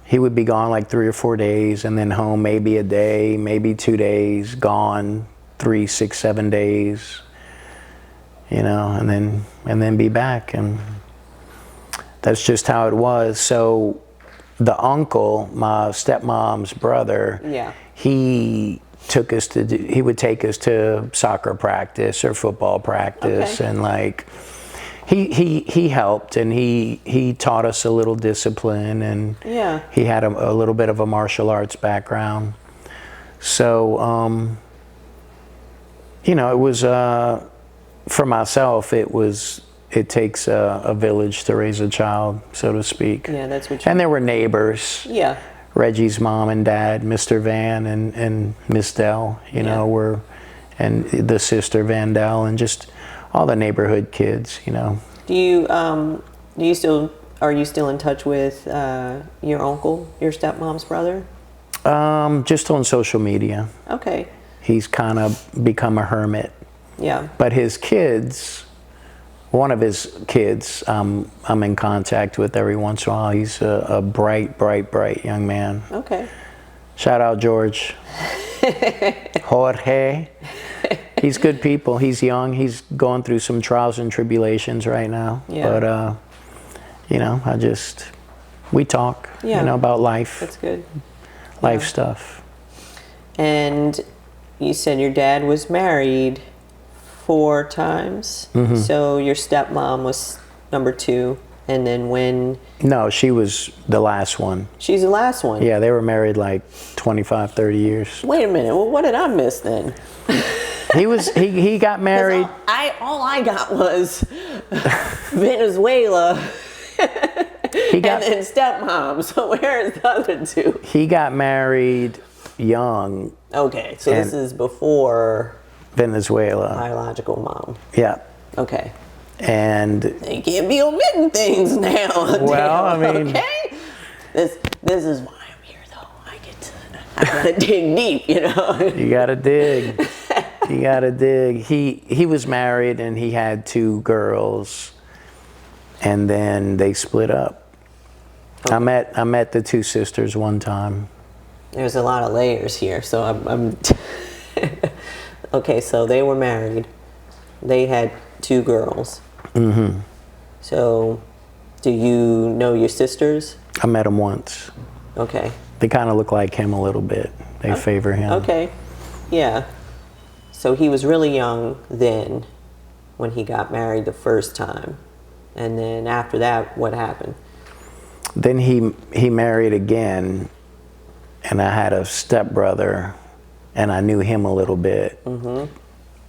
he would be gone like 3 or 4 days, and then home maybe a day, maybe 2 days, gone 3, 6, 7 days, and then be back. And that's just how it was. So the uncle, my stepmom's brother, he would take us to soccer practice or football practice, and like he helped, and he taught us a little discipline, and he had a little bit of a martial arts background. So it was for myself, it takes a village to raise a child, so to speak. Yeah, that's what you... And there were neighbors. Yeah. Reggie's mom and dad, Mr. Van and Miss Dell, were, and the sister Vandell, and just all the neighborhood kids, Are you still in touch with your uncle, your stepmom's brother? Just on social media. Okay. He's kind of become a hermit. Yeah. But his kids one of his kids, I'm in contact with every once in a while. He's a bright young man. Okay. Shout out George. Jorge. He's good people. He's young. He's going through some trials and tribulations right now. Yeah. But, you know, we talk, Yeah. you know, about life. That's good. Life stuff. And you said your dad was married 4 times. Mm-hmm. So your stepmom was number 2. And then when... No, she was the last one. She's the last one? Yeah, they were married like 25, 30 years. Wait a minute. Well, what did I miss then? He got married. All I got was Venezuela and then stepmom. So where is the other 2? He got married young. Okay, so this is before Venezuela. biological mom. Yeah. Okay. And they can't be omitting things now. Well, I mean, okay. This is why I'm here, though. I gotta dig deep, you know. You gotta dig. You gotta dig. He was married and he had 2 girls, and then they split up. Okay. I met the 2 sisters one time. There's a lot of layers here, so I'm okay. So they were married. They had 2 girls. Mm-hmm. So, do you know your sisters? I met them once. Okay. They kind of look like him a little bit. They favor him. Okay. Yeah. So he was really young then when he got married the first time. And then after that, what happened? Then he married again, and I had a stepbrother, and I knew him a little bit. Mm-hmm.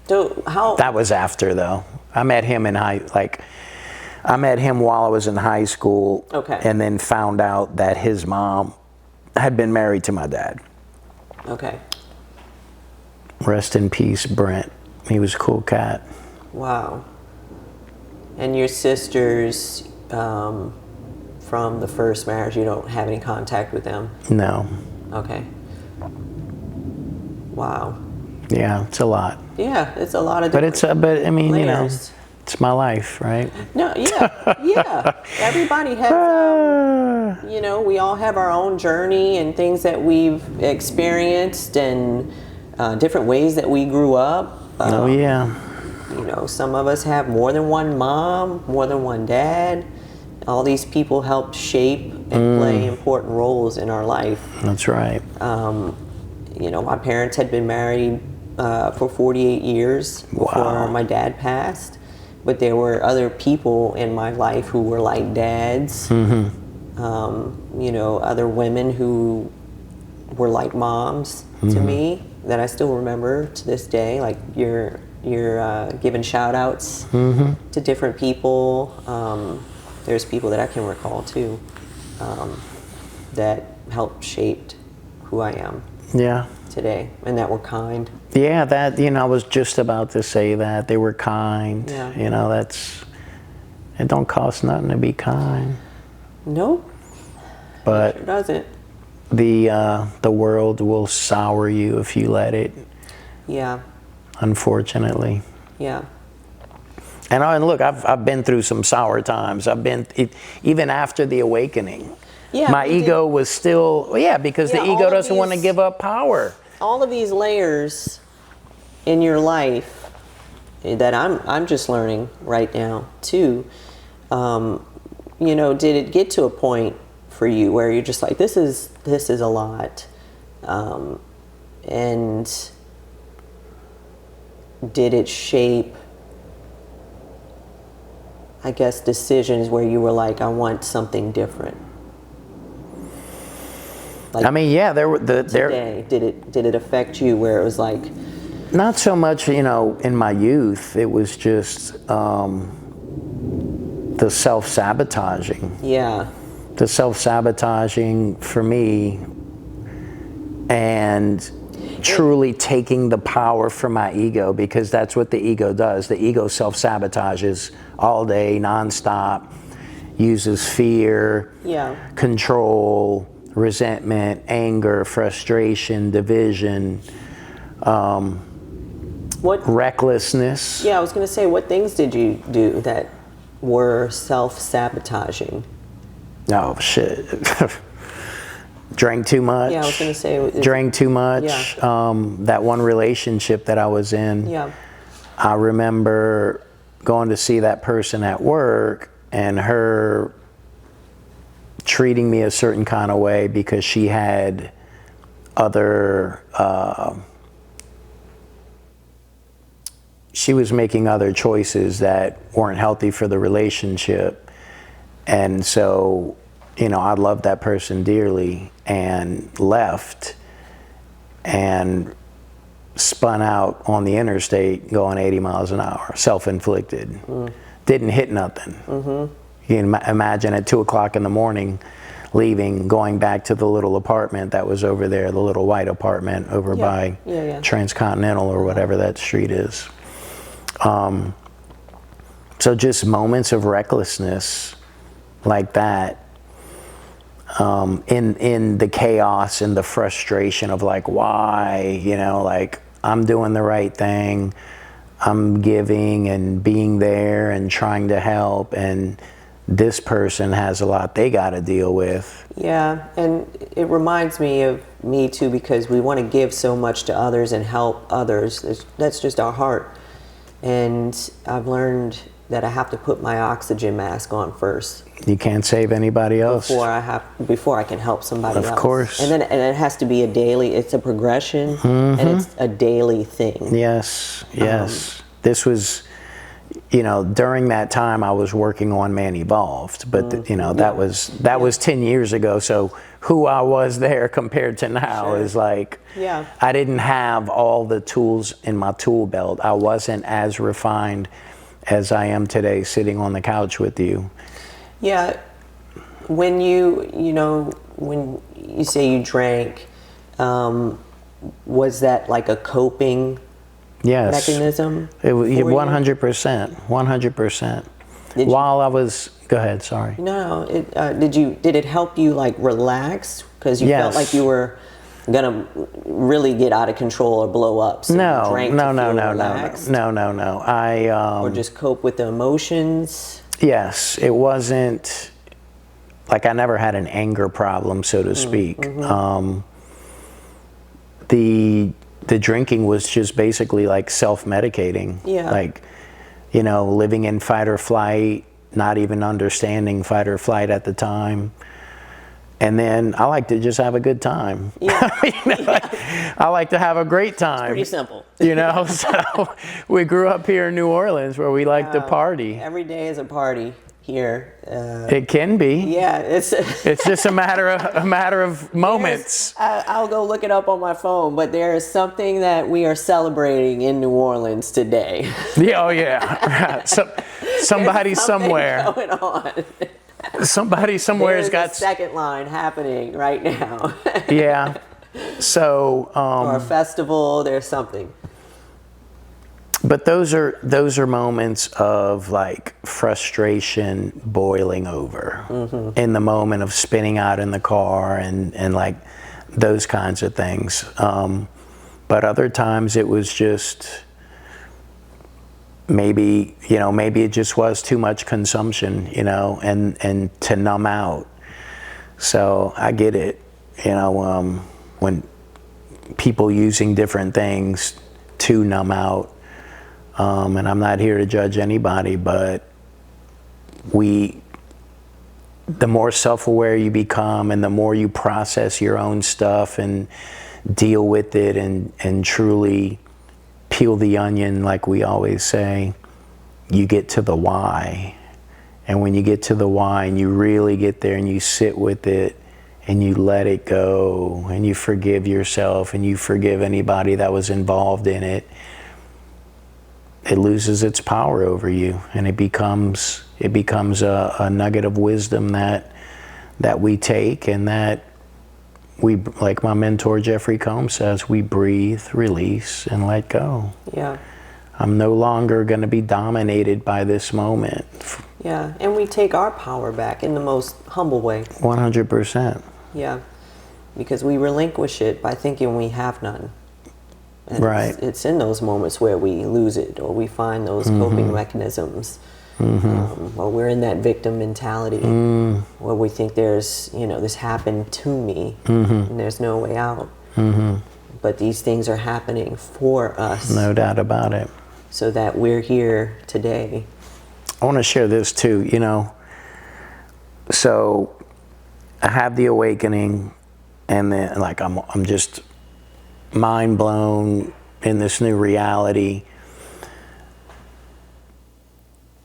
So how... That was after, though. I met him while I was in high school. Okay. And then found out that his mom had been married to my dad. Okay. Rest in peace, Brent. He was a cool cat. Wow. And your sisters from the first marriage, you don't have any contact with them? No. Okay. Wow. Yeah, it's a lot. Yeah, it's a lot of But different I mean, layers. you know, it's my life, right? No, yeah. Everybody has, you know, we all have our own journey and things that we've experienced and different ways that we grew up. Oh, yeah. You know, some of us have more than one mom, more than one dad. All these people helped shape and play important roles in our life. That's right. You know, my parents had been married for 48 years before my dad passed. But there were other people in my life who were like dads. Mm-hmm. You know, other women who were like moms to me that I still remember to this day. Like you're giving shout outs to different people. There's people that I can recall too that helped shape who I am. Yeah. Today, and that were kind. Yeah, that, you know, I was just about to say that. They were kind. Yeah. You know, it don't cost nothing to be kind. Nope. But it sure doesn't. The world will sour you if you let it. Yeah. Unfortunately. Yeah. And look, I've been through some sour times. Even after the awakening. Yeah, my ego was still, because the ego doesn't want to give up power. All of these layers in your life that I'm just learning right now too. You know, did it get to a point for you where you're just like, this is a lot, and did it shape, I guess, decisions where you were like, I want something different? Like, I mean, yeah, today, did it affect you where it was like? Not so much, you know, in my youth. It was just the self-sabotaging. Yeah. The self-sabotaging for me, and truly taking the power from my ego, because that's what the ego does. The ego self-sabotages all day, nonstop, uses fear, control, resentment, anger, frustration, division, recklessness. Yeah, I was going to say, what things did you do that were self-sabotaging? Oh, shit. Drank too much. Yeah, I was going to say. Drank too much. Yeah. That one relationship that I was in. Yeah. I remember going to see that person at work and her treating me a certain kind of way because she had other, she was making other choices that weren't healthy for the relationship. And so, you know, I loved that person dearly and left and spun out on the interstate going 80 miles an hour, self-inflicted. Didn't hit nothing. You can imagine at 2 o'clock in the morning, leaving, going back to the little apartment that was over there, the little white apartment over by Transcontinental or whatever that street is. So just moments of recklessness like that, in the chaos and the frustration of like, why, you know, like I'm doing the right thing, I'm giving and being there and trying to help, and this person has a lot they got to deal with. Yeah, and it reminds me of me too, because we want to give so much to others and help others. That's just our heart. And I've learned that I have to put my oxygen mask on first. You can't save anybody else before I can help somebody else. Of course. And it has to be a daily. It's a progression, and it's a daily thing. Yes. This was, you know, during that time I was working on Man Evolved, but you know, that was 10 years ago. So who I was there compared to now is like, I didn't have all the tools in my tool belt. I wasn't as refined as I am today sitting on the couch with you. Yeah. When when you say you drank, was that like a coping mechanism? It was 100%. 100%. While I was, go ahead, sorry. No, did it help you like relax? Because you felt like you were gonna really get out of control or blow up. So No. Or just cope with the emotions. Yes, it wasn't like I never had an anger problem, so to speak. The drinking was just basically like self-medicating. Yeah. Like, you know, living in fight or flight, not even understanding fight or flight at the time. And then I like to just have a good time. Yeah. I like to have a great time. It's pretty simple. You know, so we grew up here in New Orleans where we like to party. Every day is a party here. It can be. Yeah, it's just a matter of moments. I'll go look it up on my phone, but there is something that we are celebrating in New Orleans today. Yeah, oh yeah. Somebody somewhere going on. Somebody somewhere's got a second line happening right now. Yeah. So or a festival, there's something. But those are moments of like frustration boiling over in the moment of spinning out in the car and like those kinds of things. But other times it was just maybe it just was too much consumption, you know, and to numb out. So I get it, you know, when people using different things to numb out. And I'm not here to judge anybody, but the more self-aware you become and the more you process your own stuff and deal with it and truly peel the onion, like we always say, you get to the why. And when you get to the why and you really get there and you sit with it and you let it go and you forgive yourself and you forgive anybody that was involved in it, it loses its power over you, and it becomes a nugget of wisdom that we take, and that we, like my mentor Jeffrey Combs says, we breathe, release, and let go. Yeah. I'm no longer going to be dominated by this moment. Yeah, and we take our power back in the most humble way. 100%. Yeah, because we relinquish it by thinking we have none. And right. It's in those moments where we lose it, or we find those coping mechanisms. Or we're in that victim mentality where we think there's, this happened to me and there's no way out. But these things are happening for us. No doubt about it. So that we're here today. I want to share this too, So I have the awakening, and then like I'm just mind blown in this new reality.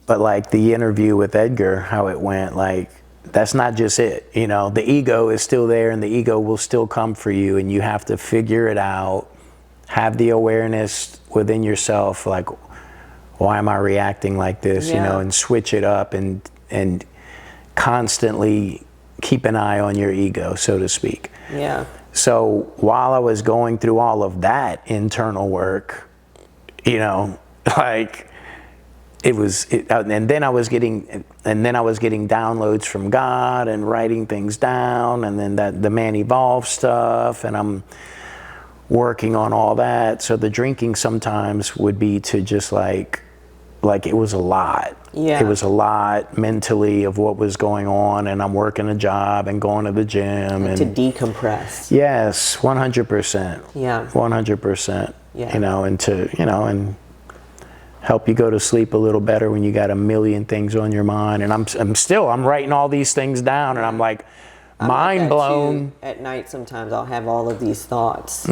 But like the interview with Edgar, how it went, like that's not just it. The ego is still there, and the ego will still come for you, and you have to figure it out, have the awareness within yourself, like, why am I reacting like this, and switch it up and constantly keep an eye on your ego, so to speak. Yeah. So while I was going through all of that internal work, like and then I was getting downloads from God and writing things down, and then the Man Evolved stuff, and I'm working on all that. So the drinking sometimes would be to just like it was a lot. Yeah. It was a lot mentally of what was going on, and I'm working a job and going to the gym and to decompress. Yes, 100%. Yeah. 100%. Yeah. And to and help you go to sleep a little better when you got a million things on your mind. And I'm writing all these things down, and I'm like mind blown. At night sometimes I'll have all of these thoughts.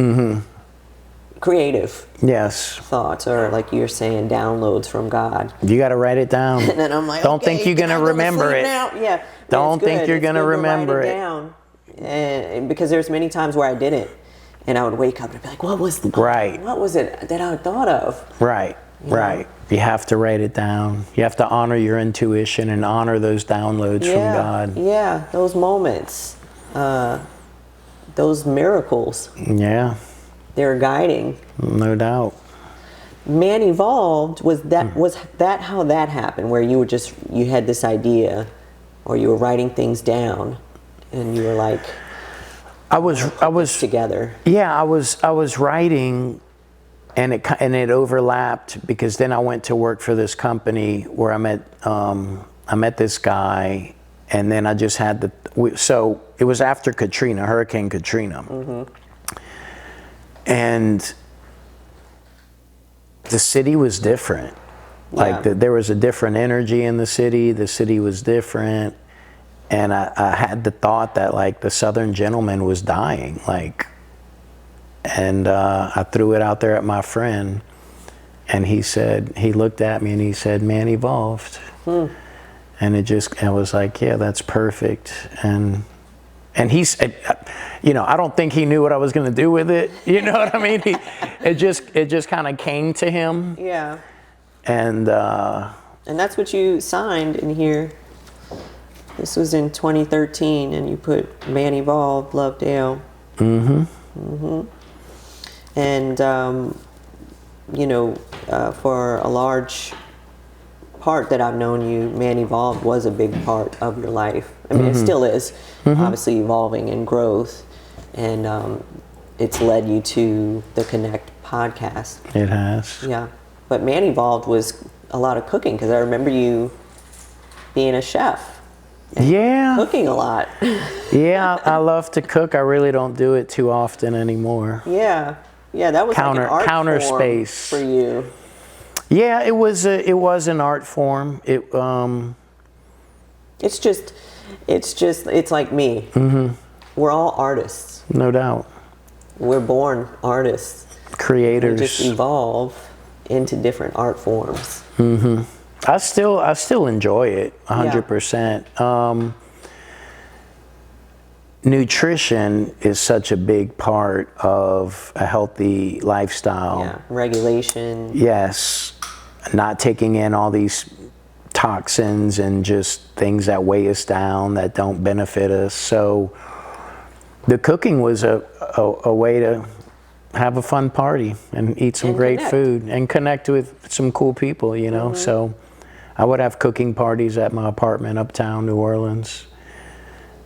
Creative thoughts, or like you're saying, downloads from God. You got to write it down. And then I'm like, don't think you're gonna remember it. Yeah. Don't think you're gonna remember it. Down. And because there's many times where I didn't, and I would wake up and be like, what was it that I thought of? Right. Right. You have to write it down. You have to honor your intuition and honor those downloads from God. Yeah, those moments, those miracles. Yeah. They're guiding. No doubt. Man Evolved, was that how that happened, where you had this idea, or you were writing things down, and you were like, I was together. Yeah, I was writing, and it overlapped, because then I went to work for this company where I met this guy, and then I just had so it was after Hurricane Katrina. And the city was different. Like there was a different energy in the city. The city was different. And I had the thought that like the Southern gentleman was dying. And I threw it out there at my friend. And he looked at me and he said, Man Evolved. And I was like, yeah, that's perfect. And he said, I don't think he knew what I was going to do with it. You know what I mean? It just kind of came to him. Yeah. And that's what you signed in here. This was in 2013, and you put Man Evolved, Lovedale. And for a large part that I've known you, Man Evolved was a big part of your life. I mean, it still is, obviously evolving and growth, and it's led you to the Connect podcast. It has. Yeah, but Man Evolved was a lot of cooking, because I remember you being a chef. Yeah. Cooking a lot. Yeah, I love to cook. I really don't do it too often anymore. Yeah, that was like an art counter form space for you. Yeah, it was an art form. It's like me. We're all artists. No doubt. We're born artists. Creators. We just evolve into different art forms. I still enjoy it 100%. Nutrition is such a big part of a healthy lifestyle. Yeah, regulation. Yes, not taking in all these toxins and just things that weigh us down, that don't benefit us. So the cooking was a way to have a fun party and eat some great food and connect with some cool people, So I would have cooking parties at my apartment uptown New Orleans.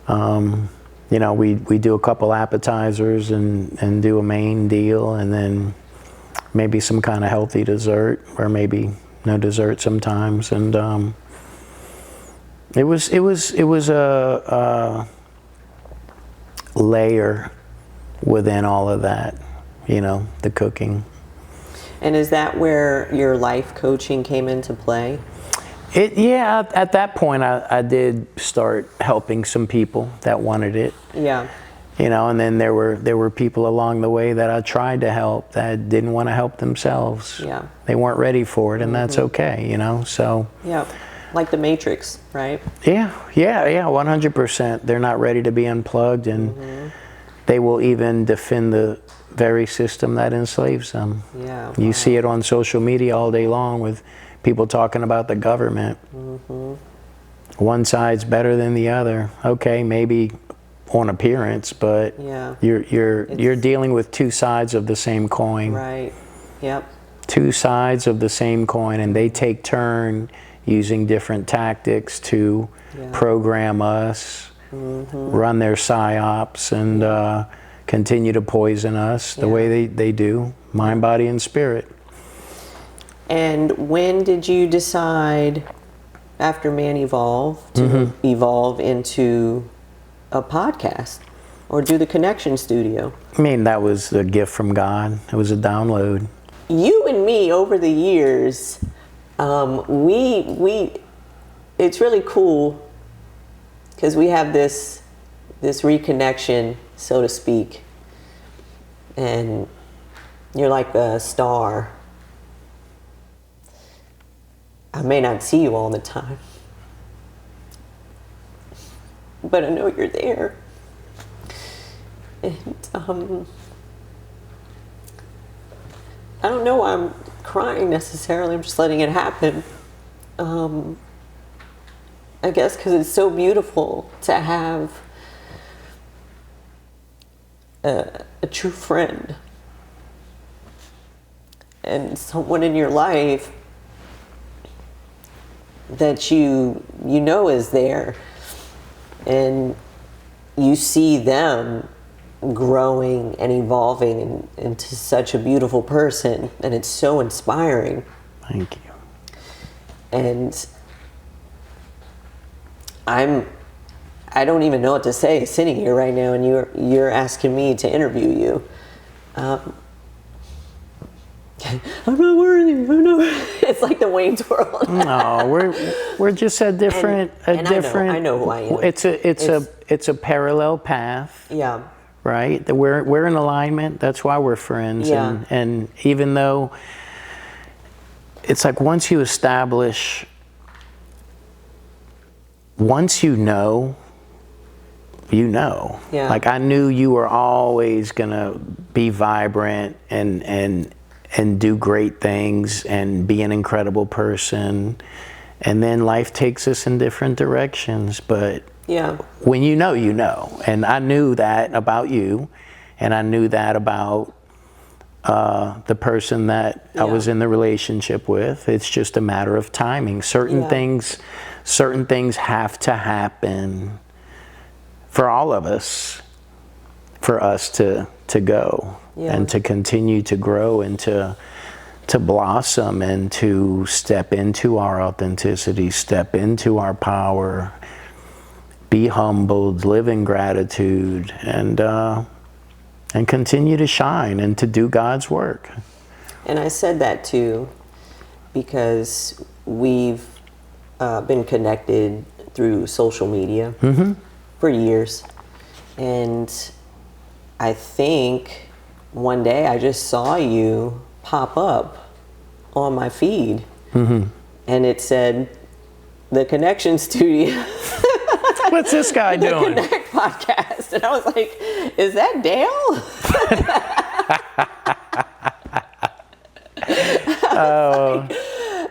We do a couple appetizers and do a main deal, and then maybe some kind of healthy dessert, or maybe no dessert sometimes. And It was a layer within all of that, the cooking. And is that where your life coaching came into play? Yeah, at that point I did start helping some people that wanted it. Yeah. And then there were people along the way that I tried to help that didn't want to help themselves. Yeah. They weren't ready for it, and that's okay, so. Yeah, like the Matrix, right? Yeah, 100%. They're not ready to be unplugged, and they will even defend the very system that enslaves them. Yeah. You see it on social media all day long with people talking about the government. One side's better than the other. Okay, maybe on appearance, but you're dealing with two sides of the same coin. Right. Yep. Two sides of the same coin, and they take turn using different tactics to program us, run their psyops, and continue to poison us the way they do, mind, body, and spirit. And when did you decide, after Man Evolve, to evolve into a podcast or do the Connection Studio? I mean, that was a gift from God. It was a download. You and me, over the years, it's really cool because we have this reconnection, so to speak, and you're like a star. I may not see you all the time, but I know you're there. And I don't know why I'm crying necessarily. I'm just letting it happen. I guess because it's so beautiful to have a true friend and someone in your life that you know is there, and you see them growing and evolving into such a beautiful person, and it's so inspiring. Thank you. And I don't even know what to say sitting here right now, and you're asking me to interview you. I'm not worthy. It's like the Wayne's World. No, we're just a different. I know who I am. It's a parallel path. Yeah. Right. We're in alignment. That's why we're friends. Yeah. And even though it's like once you know. Yeah. Like I knew you were always gonna be vibrant and do great things and be an incredible person, and then life takes us in different directions. But when you know, and I knew that about you, and I knew that about the person that I was in the relationship with. It's just a matter of timing. Certain things have to happen for all of us, for us to go and to continue to grow and to blossom and to step into our authenticity, step into our power, be humbled, live in gratitude, and continue to shine and to do God's work. And I said that too because we've been connected through social media for years. And I think one day I just saw you pop up on my feed, and it said, the Connection Studio. What's this guy doing? The Connect podcast. And I was like, is that Dale? And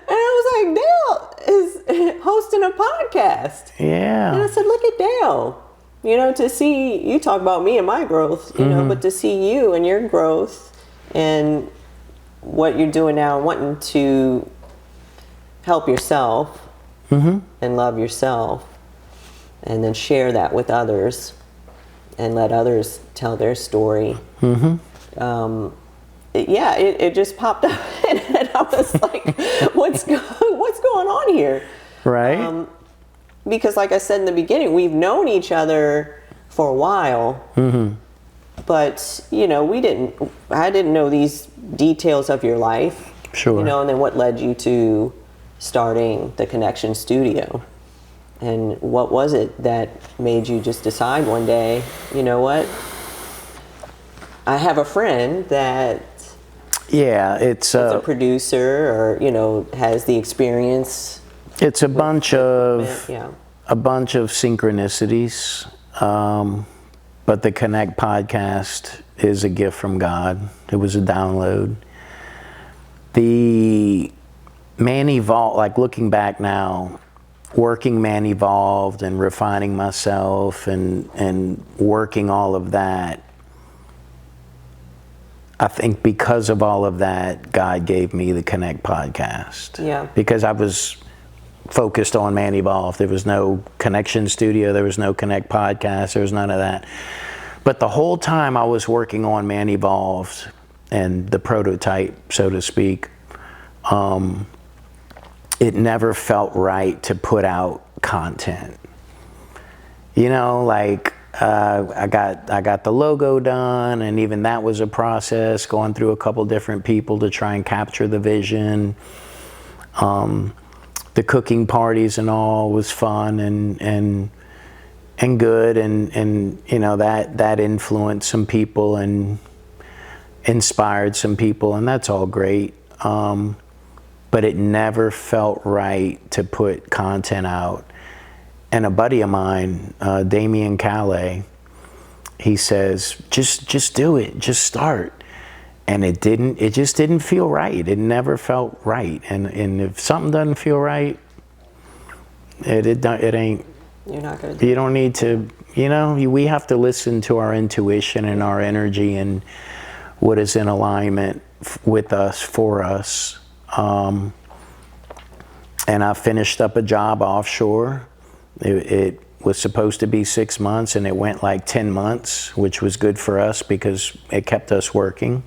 I was like, Dale is hosting a podcast. Yeah. And I said, look at Dale. To see you talk about me and my growth, but to see you and your growth and what you're doing now, wanting to help yourself and love yourself, and then share that with others and let others tell their story. It just popped up, and I was like, what's going on here? Right. because like I said in the beginning, we've known each other for a while, but I didn't know these details of your life. Sure. And then what led you to starting the Connection Studio? And what was it that made you just decide one day, you know what? I have a friend that it's a producer or, has the experience. It's a bunch of synchronicities. But the Connect podcast is a gift from God. It was a download. The Man Evolved, like looking back now, working Man Evolved and refining myself and working all of that, I think because of all of that, God gave me the Connect podcast. Yeah. Because I was focused on Man Evolved. There was no Connection Studio. There was no Connect podcast. There was none of that. But the whole time I was working on Man Evolved and the prototype, so to speak, it never felt right to put out content. I got the logo done, and even that was a process, going through a couple different people to try and capture the vision. The cooking parties and all was fun and good, and that influenced some people and inspired some people, and that's all great. But it never felt right to put content out. And a buddy of mine, Damian Calais, he says, just do it, just start. And it just didn't feel right. It never felt right. And if something doesn't feel right, it ain't. You're not gonna do You don't need to, we have to listen to our intuition and our energy and what is in alignment with us, for us. And I finished up a job offshore. It was supposed to be 6 months, and it went like 10 months, which was good for us because it kept us working.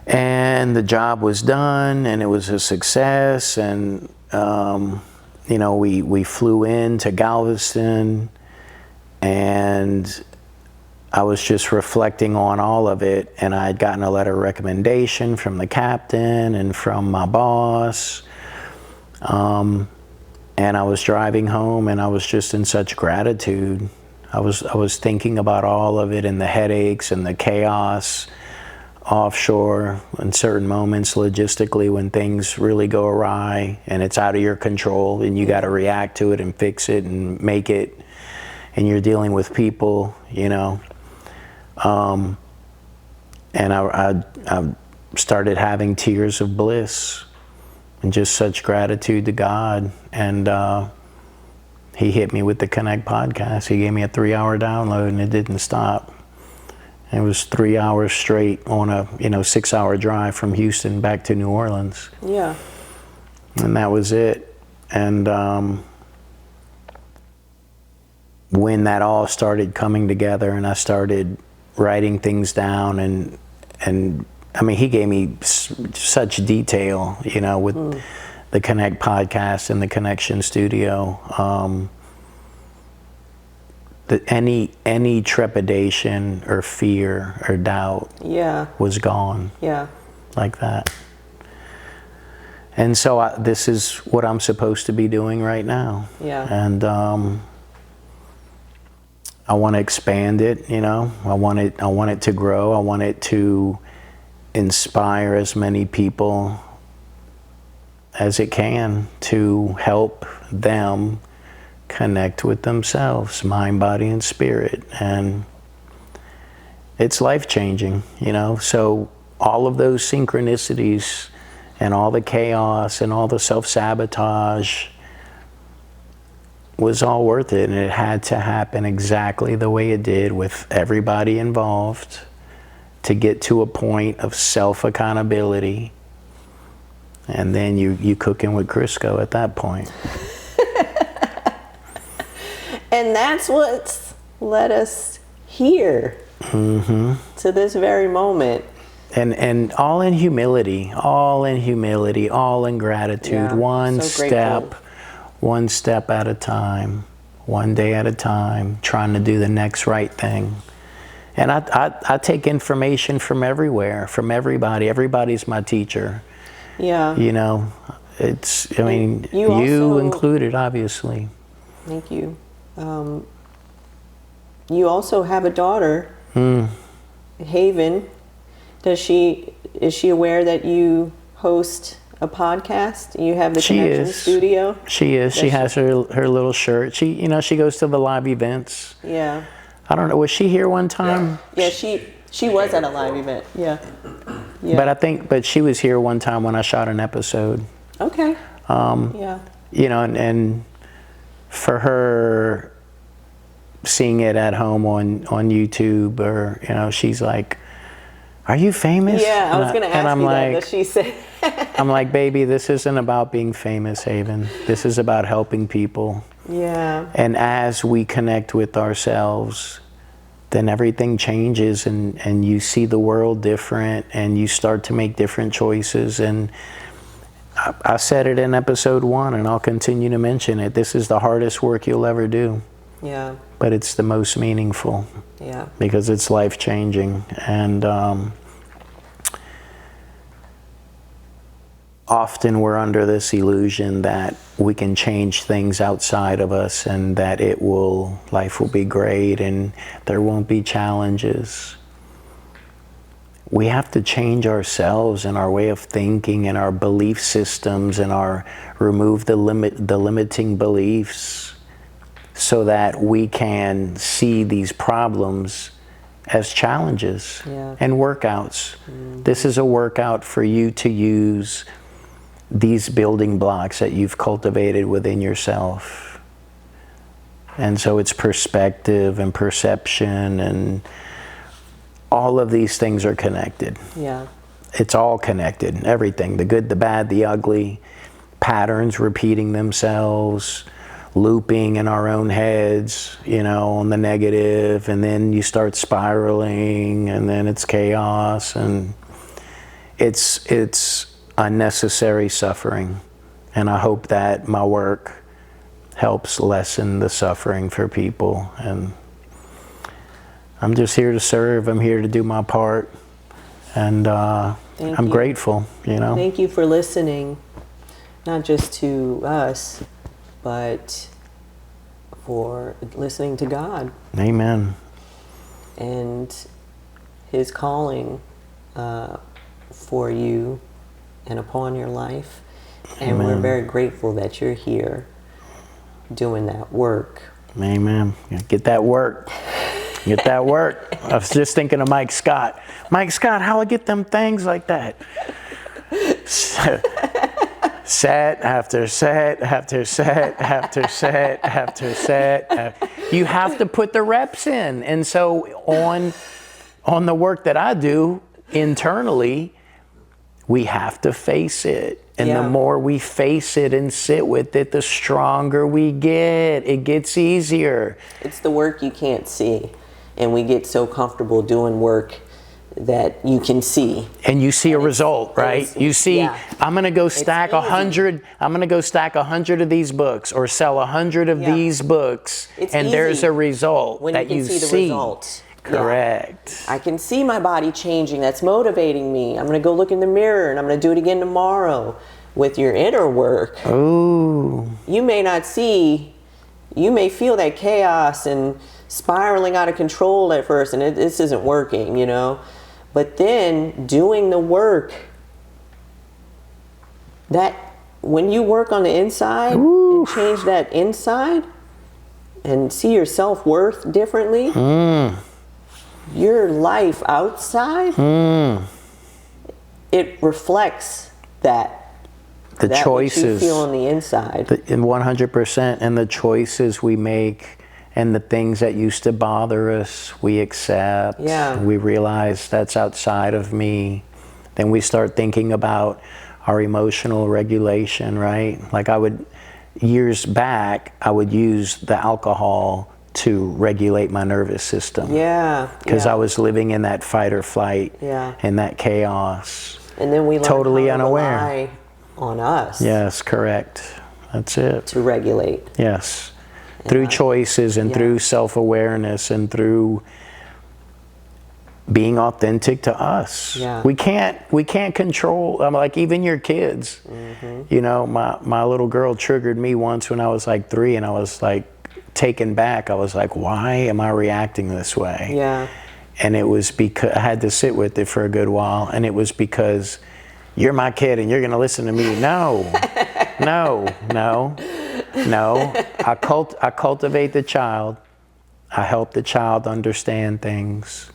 And the job was done, and it was a success. And we flew in to Galveston, and I was just reflecting on all of it, and I had gotten a letter of recommendation from the captain and from my boss. And I was driving home, and I was just in such gratitude. I was thinking about all of it, and the headaches and the chaos offshore in certain moments logistically when things really go awry and it's out of your control and you got to react to it and fix it and make it, and you're dealing with people, and I started having tears of bliss and just such gratitude to God. And he hit me with the Connect podcast. He gave me a 3-hour download, and it didn't stop. It was 3 hours straight on a 6-hour drive from Houston back to New Orleans. Yeah. And that was it. And when that all started coming together, and I started writing things down, and I mean, he gave me such detail, with the Connect podcast and the Connection Studio. That any trepidation or fear or doubt was gone. Yeah. Like that. And so this is what I'm supposed to be doing right now. Yeah. And I want to expand it, I want it to grow. I want it to inspire as many people as it can to help them connect with themselves, mind, body, and spirit. And it's life-changing, So all of those synchronicities and all the chaos and all the self-sabotage was all worth it, and it had to happen exactly the way it did with everybody involved to get to a point of self-accountability. And then you cooking with Crisco at that point. And that's what's led us here to this very moment. And all in humility, all in gratitude. Yeah, one so step, grateful. one step at a time, one day at a time, trying to do the next right thing. And I take information from everywhere, from everybody. Everybody's my teacher. Yeah. You know, I mean, you also, included, obviously. Thank you. You also have a daughter, Haven. Is she aware that you host a podcast? You have the Connection Studio? She is. She has her little shirt. She goes to the live events. Yeah. I don't know. Was she here one time? Yeah, she was at a live event. Yeah. But she was here one time when I shot an episode. Okay. Yeah. You know, and for her seeing it at home on YouTube, or she's like, "Are you famous?" Yeah, I was going to ask you that. Does she say? I'm like, "Baby, this isn't about being famous, Haven. This is about helping people." Yeah. And as we connect with ourselves, then everything changes, and you see the world different, and you start to make different choices. And I said it in episode 1, and I'll continue to mention it. This is the hardest work you'll ever do. Yeah. But it's the most meaningful. Yeah. Because it's life-changing. And often we're under this illusion that we can change things outside of us, and that life will be great and there won't be challenges. We have to change ourselves and our way of thinking and our belief systems, and remove the limiting beliefs, so that we can see these problems as challenges and workouts. Mm-hmm. This is a workout for you to use these building blocks that you've cultivated within yourself. And so it's perspective and perception, and all of these things are connected. Yeah. It's all connected, everything, the good, the bad, the ugly, patterns repeating themselves, looping in our own heads, on the negative, and then you start spiraling, and then it's chaos, and it's unnecessary suffering. And I hope that my work helps lessen the suffering for people. And I'm just here to serve. I'm here to do my part. And I'm grateful, Thank you for listening, not just to us, but for listening to God. Amen. And His calling for you and upon your life. And Amen. We're very grateful that you're here doing that work. Amen. Get that work. Get that work. I was just thinking of Mike Scott. Mike Scott, how I get them things like that? Set after set after set after set after set. You have to put the reps in. And so on the work that I do internally, we have to face it. And the more we face it and sit with it, the stronger we get. It gets easier. It's the work you can't see. And we get so comfortable doing work that you can see. And you see a result, right? You see, I'm going to go stack 100. I'm going to go stack 100 of these books, or sell 100 of these books. And there's a result when that you can see the results. Correct. I can see my body changing. That's motivating me. I'm going to go look in the mirror, and I'm going to do it again tomorrow. With your inner work, ooh, you may not see, you may feel that chaos and spiraling out of control at first, and this isn't working, But then doing the work, that when you work on the inside and change that inside and see your self-worth differently, your life outside, it reflects that choices what you feel on the inside. And 100%, and the choices we make and the things that used to bother us, we accept. Yeah. We realize that's outside of me. Then we start thinking about our emotional regulation, right? Like years back, I would use the alcohol to regulate my nervous system. Yeah. Because I was living in that fight or flight Yeah. and that chaos. And then we learn totally how to unaware. rely on us. Yes, correct. That's it. to regulate. Yes. Through choices and through self-awareness and through being authentic to us. Yeah. We can't control, like even your kids. You know, my little girl triggered me once when I was like 3, and I was like taken back. I was like, why am I reacting this way? Yeah. And it was because I had to sit with it for a good while, and it was because you're my kid and you're going to listen to me. No. I cultivate the child. I help the child understand things.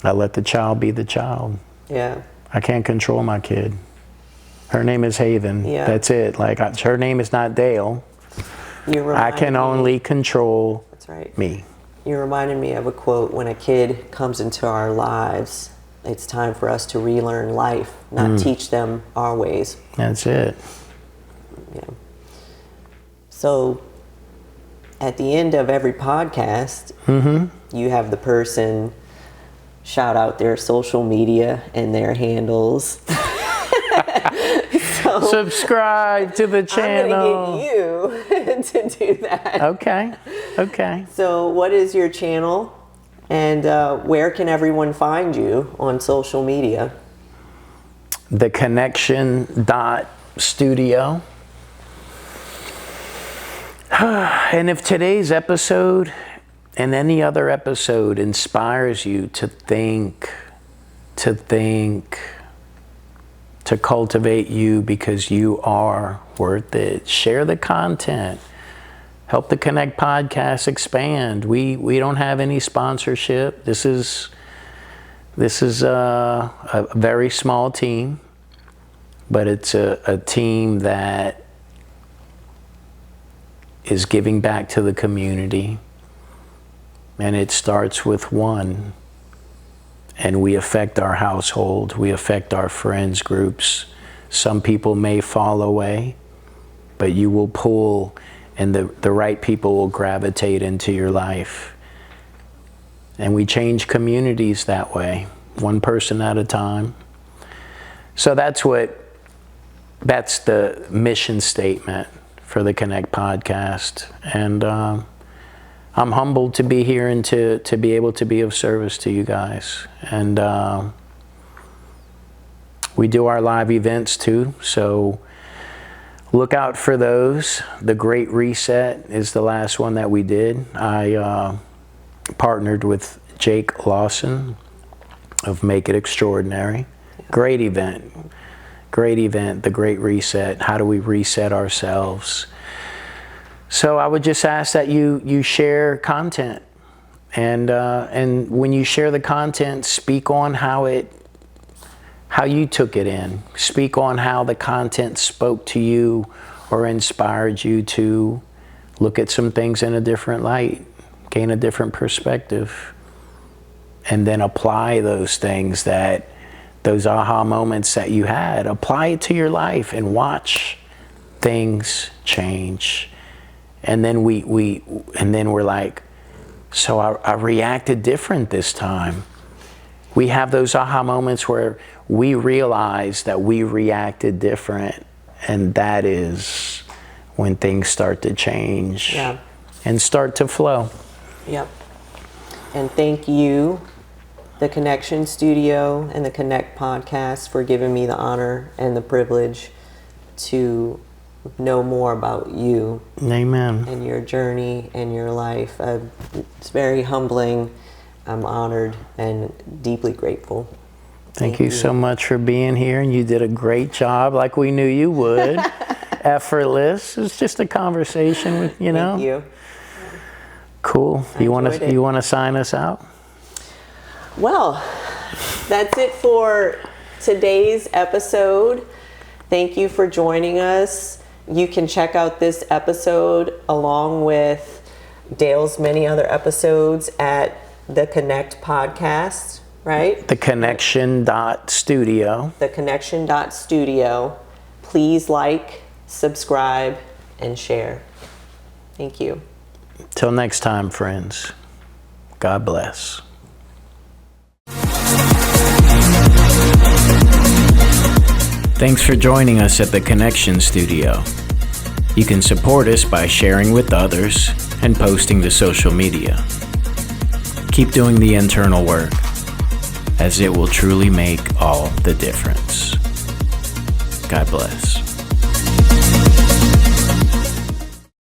I let the child be the child. Yeah. I can't control my kid. Her name is Haven. Yeah. That's it. Like her name is not Dale. I can only control That's right. me. You reminded me of a quote: when a kid comes into our lives, it's time for us to relearn life, not teach them our ways. That's it. Yeah. So at the end of every podcast, you have the person shout out their social media and their handles. So subscribe to the channel. I'm going to get you to do that. Okay. So what is your channel, and where can everyone find you on social media? The Connection.studio. And if today's episode and any other episode inspires you to think, to cultivate you because you are worth it, share the content. Help the Connect podcast expand. We don't have any sponsorship. This is a very small team, but it's a team that is giving back to the community. And it starts with one. And we affect our household. We affect our friends groups. Some people may fall away, but you will pull, and the right people will gravitate into your life. And we change communities that way, one person at a time. So that's the mission statement for the Connect podcast. And I'm humbled to be here and to be able to be of service to you guys. And we do our live events too, so look out for those. The Great Reset is the last one that we did. I partnered with Jake Lawson of Make It Extraordinary. Great event, The Great Reset. How do we reset ourselves? So I would just ask that you share content, and when you share the content, speak on how you took it in. Speak on how the content spoke to you or inspired you to look at some things in a different light, gain a different perspective, and then apply those things, those aha moments that you had. Apply it to your life and watch things change. And then we're like, so I reacted different this time. We have those aha moments where we realize that we reacted different, and that is when things start to change and start to flow. Yep. And thank you, the Connection Studio and the Connect podcast, for giving me the honor and the privilege to know more about you. Amen. And your journey and your life. It's very humbling. I'm honored and deeply grateful. Thank you so much for being here, and you did a great job, like we knew you would. Effortless. It's just a conversation with, Thank you. Cool. You want to sign us out? Well, that's it for today's episode. Thank you for joining us. You can check out this episode along with Dale's many other episodes at the Connect podcast, right? The Connection.studio. The Connection.studio. Please like, subscribe, and share. Thank you. Till next time, friends. God bless. Thanks for joining us at the Connection Studio. You can support us by sharing with others and posting to social media. Keep doing the internal work, as it will truly make all the difference. God bless.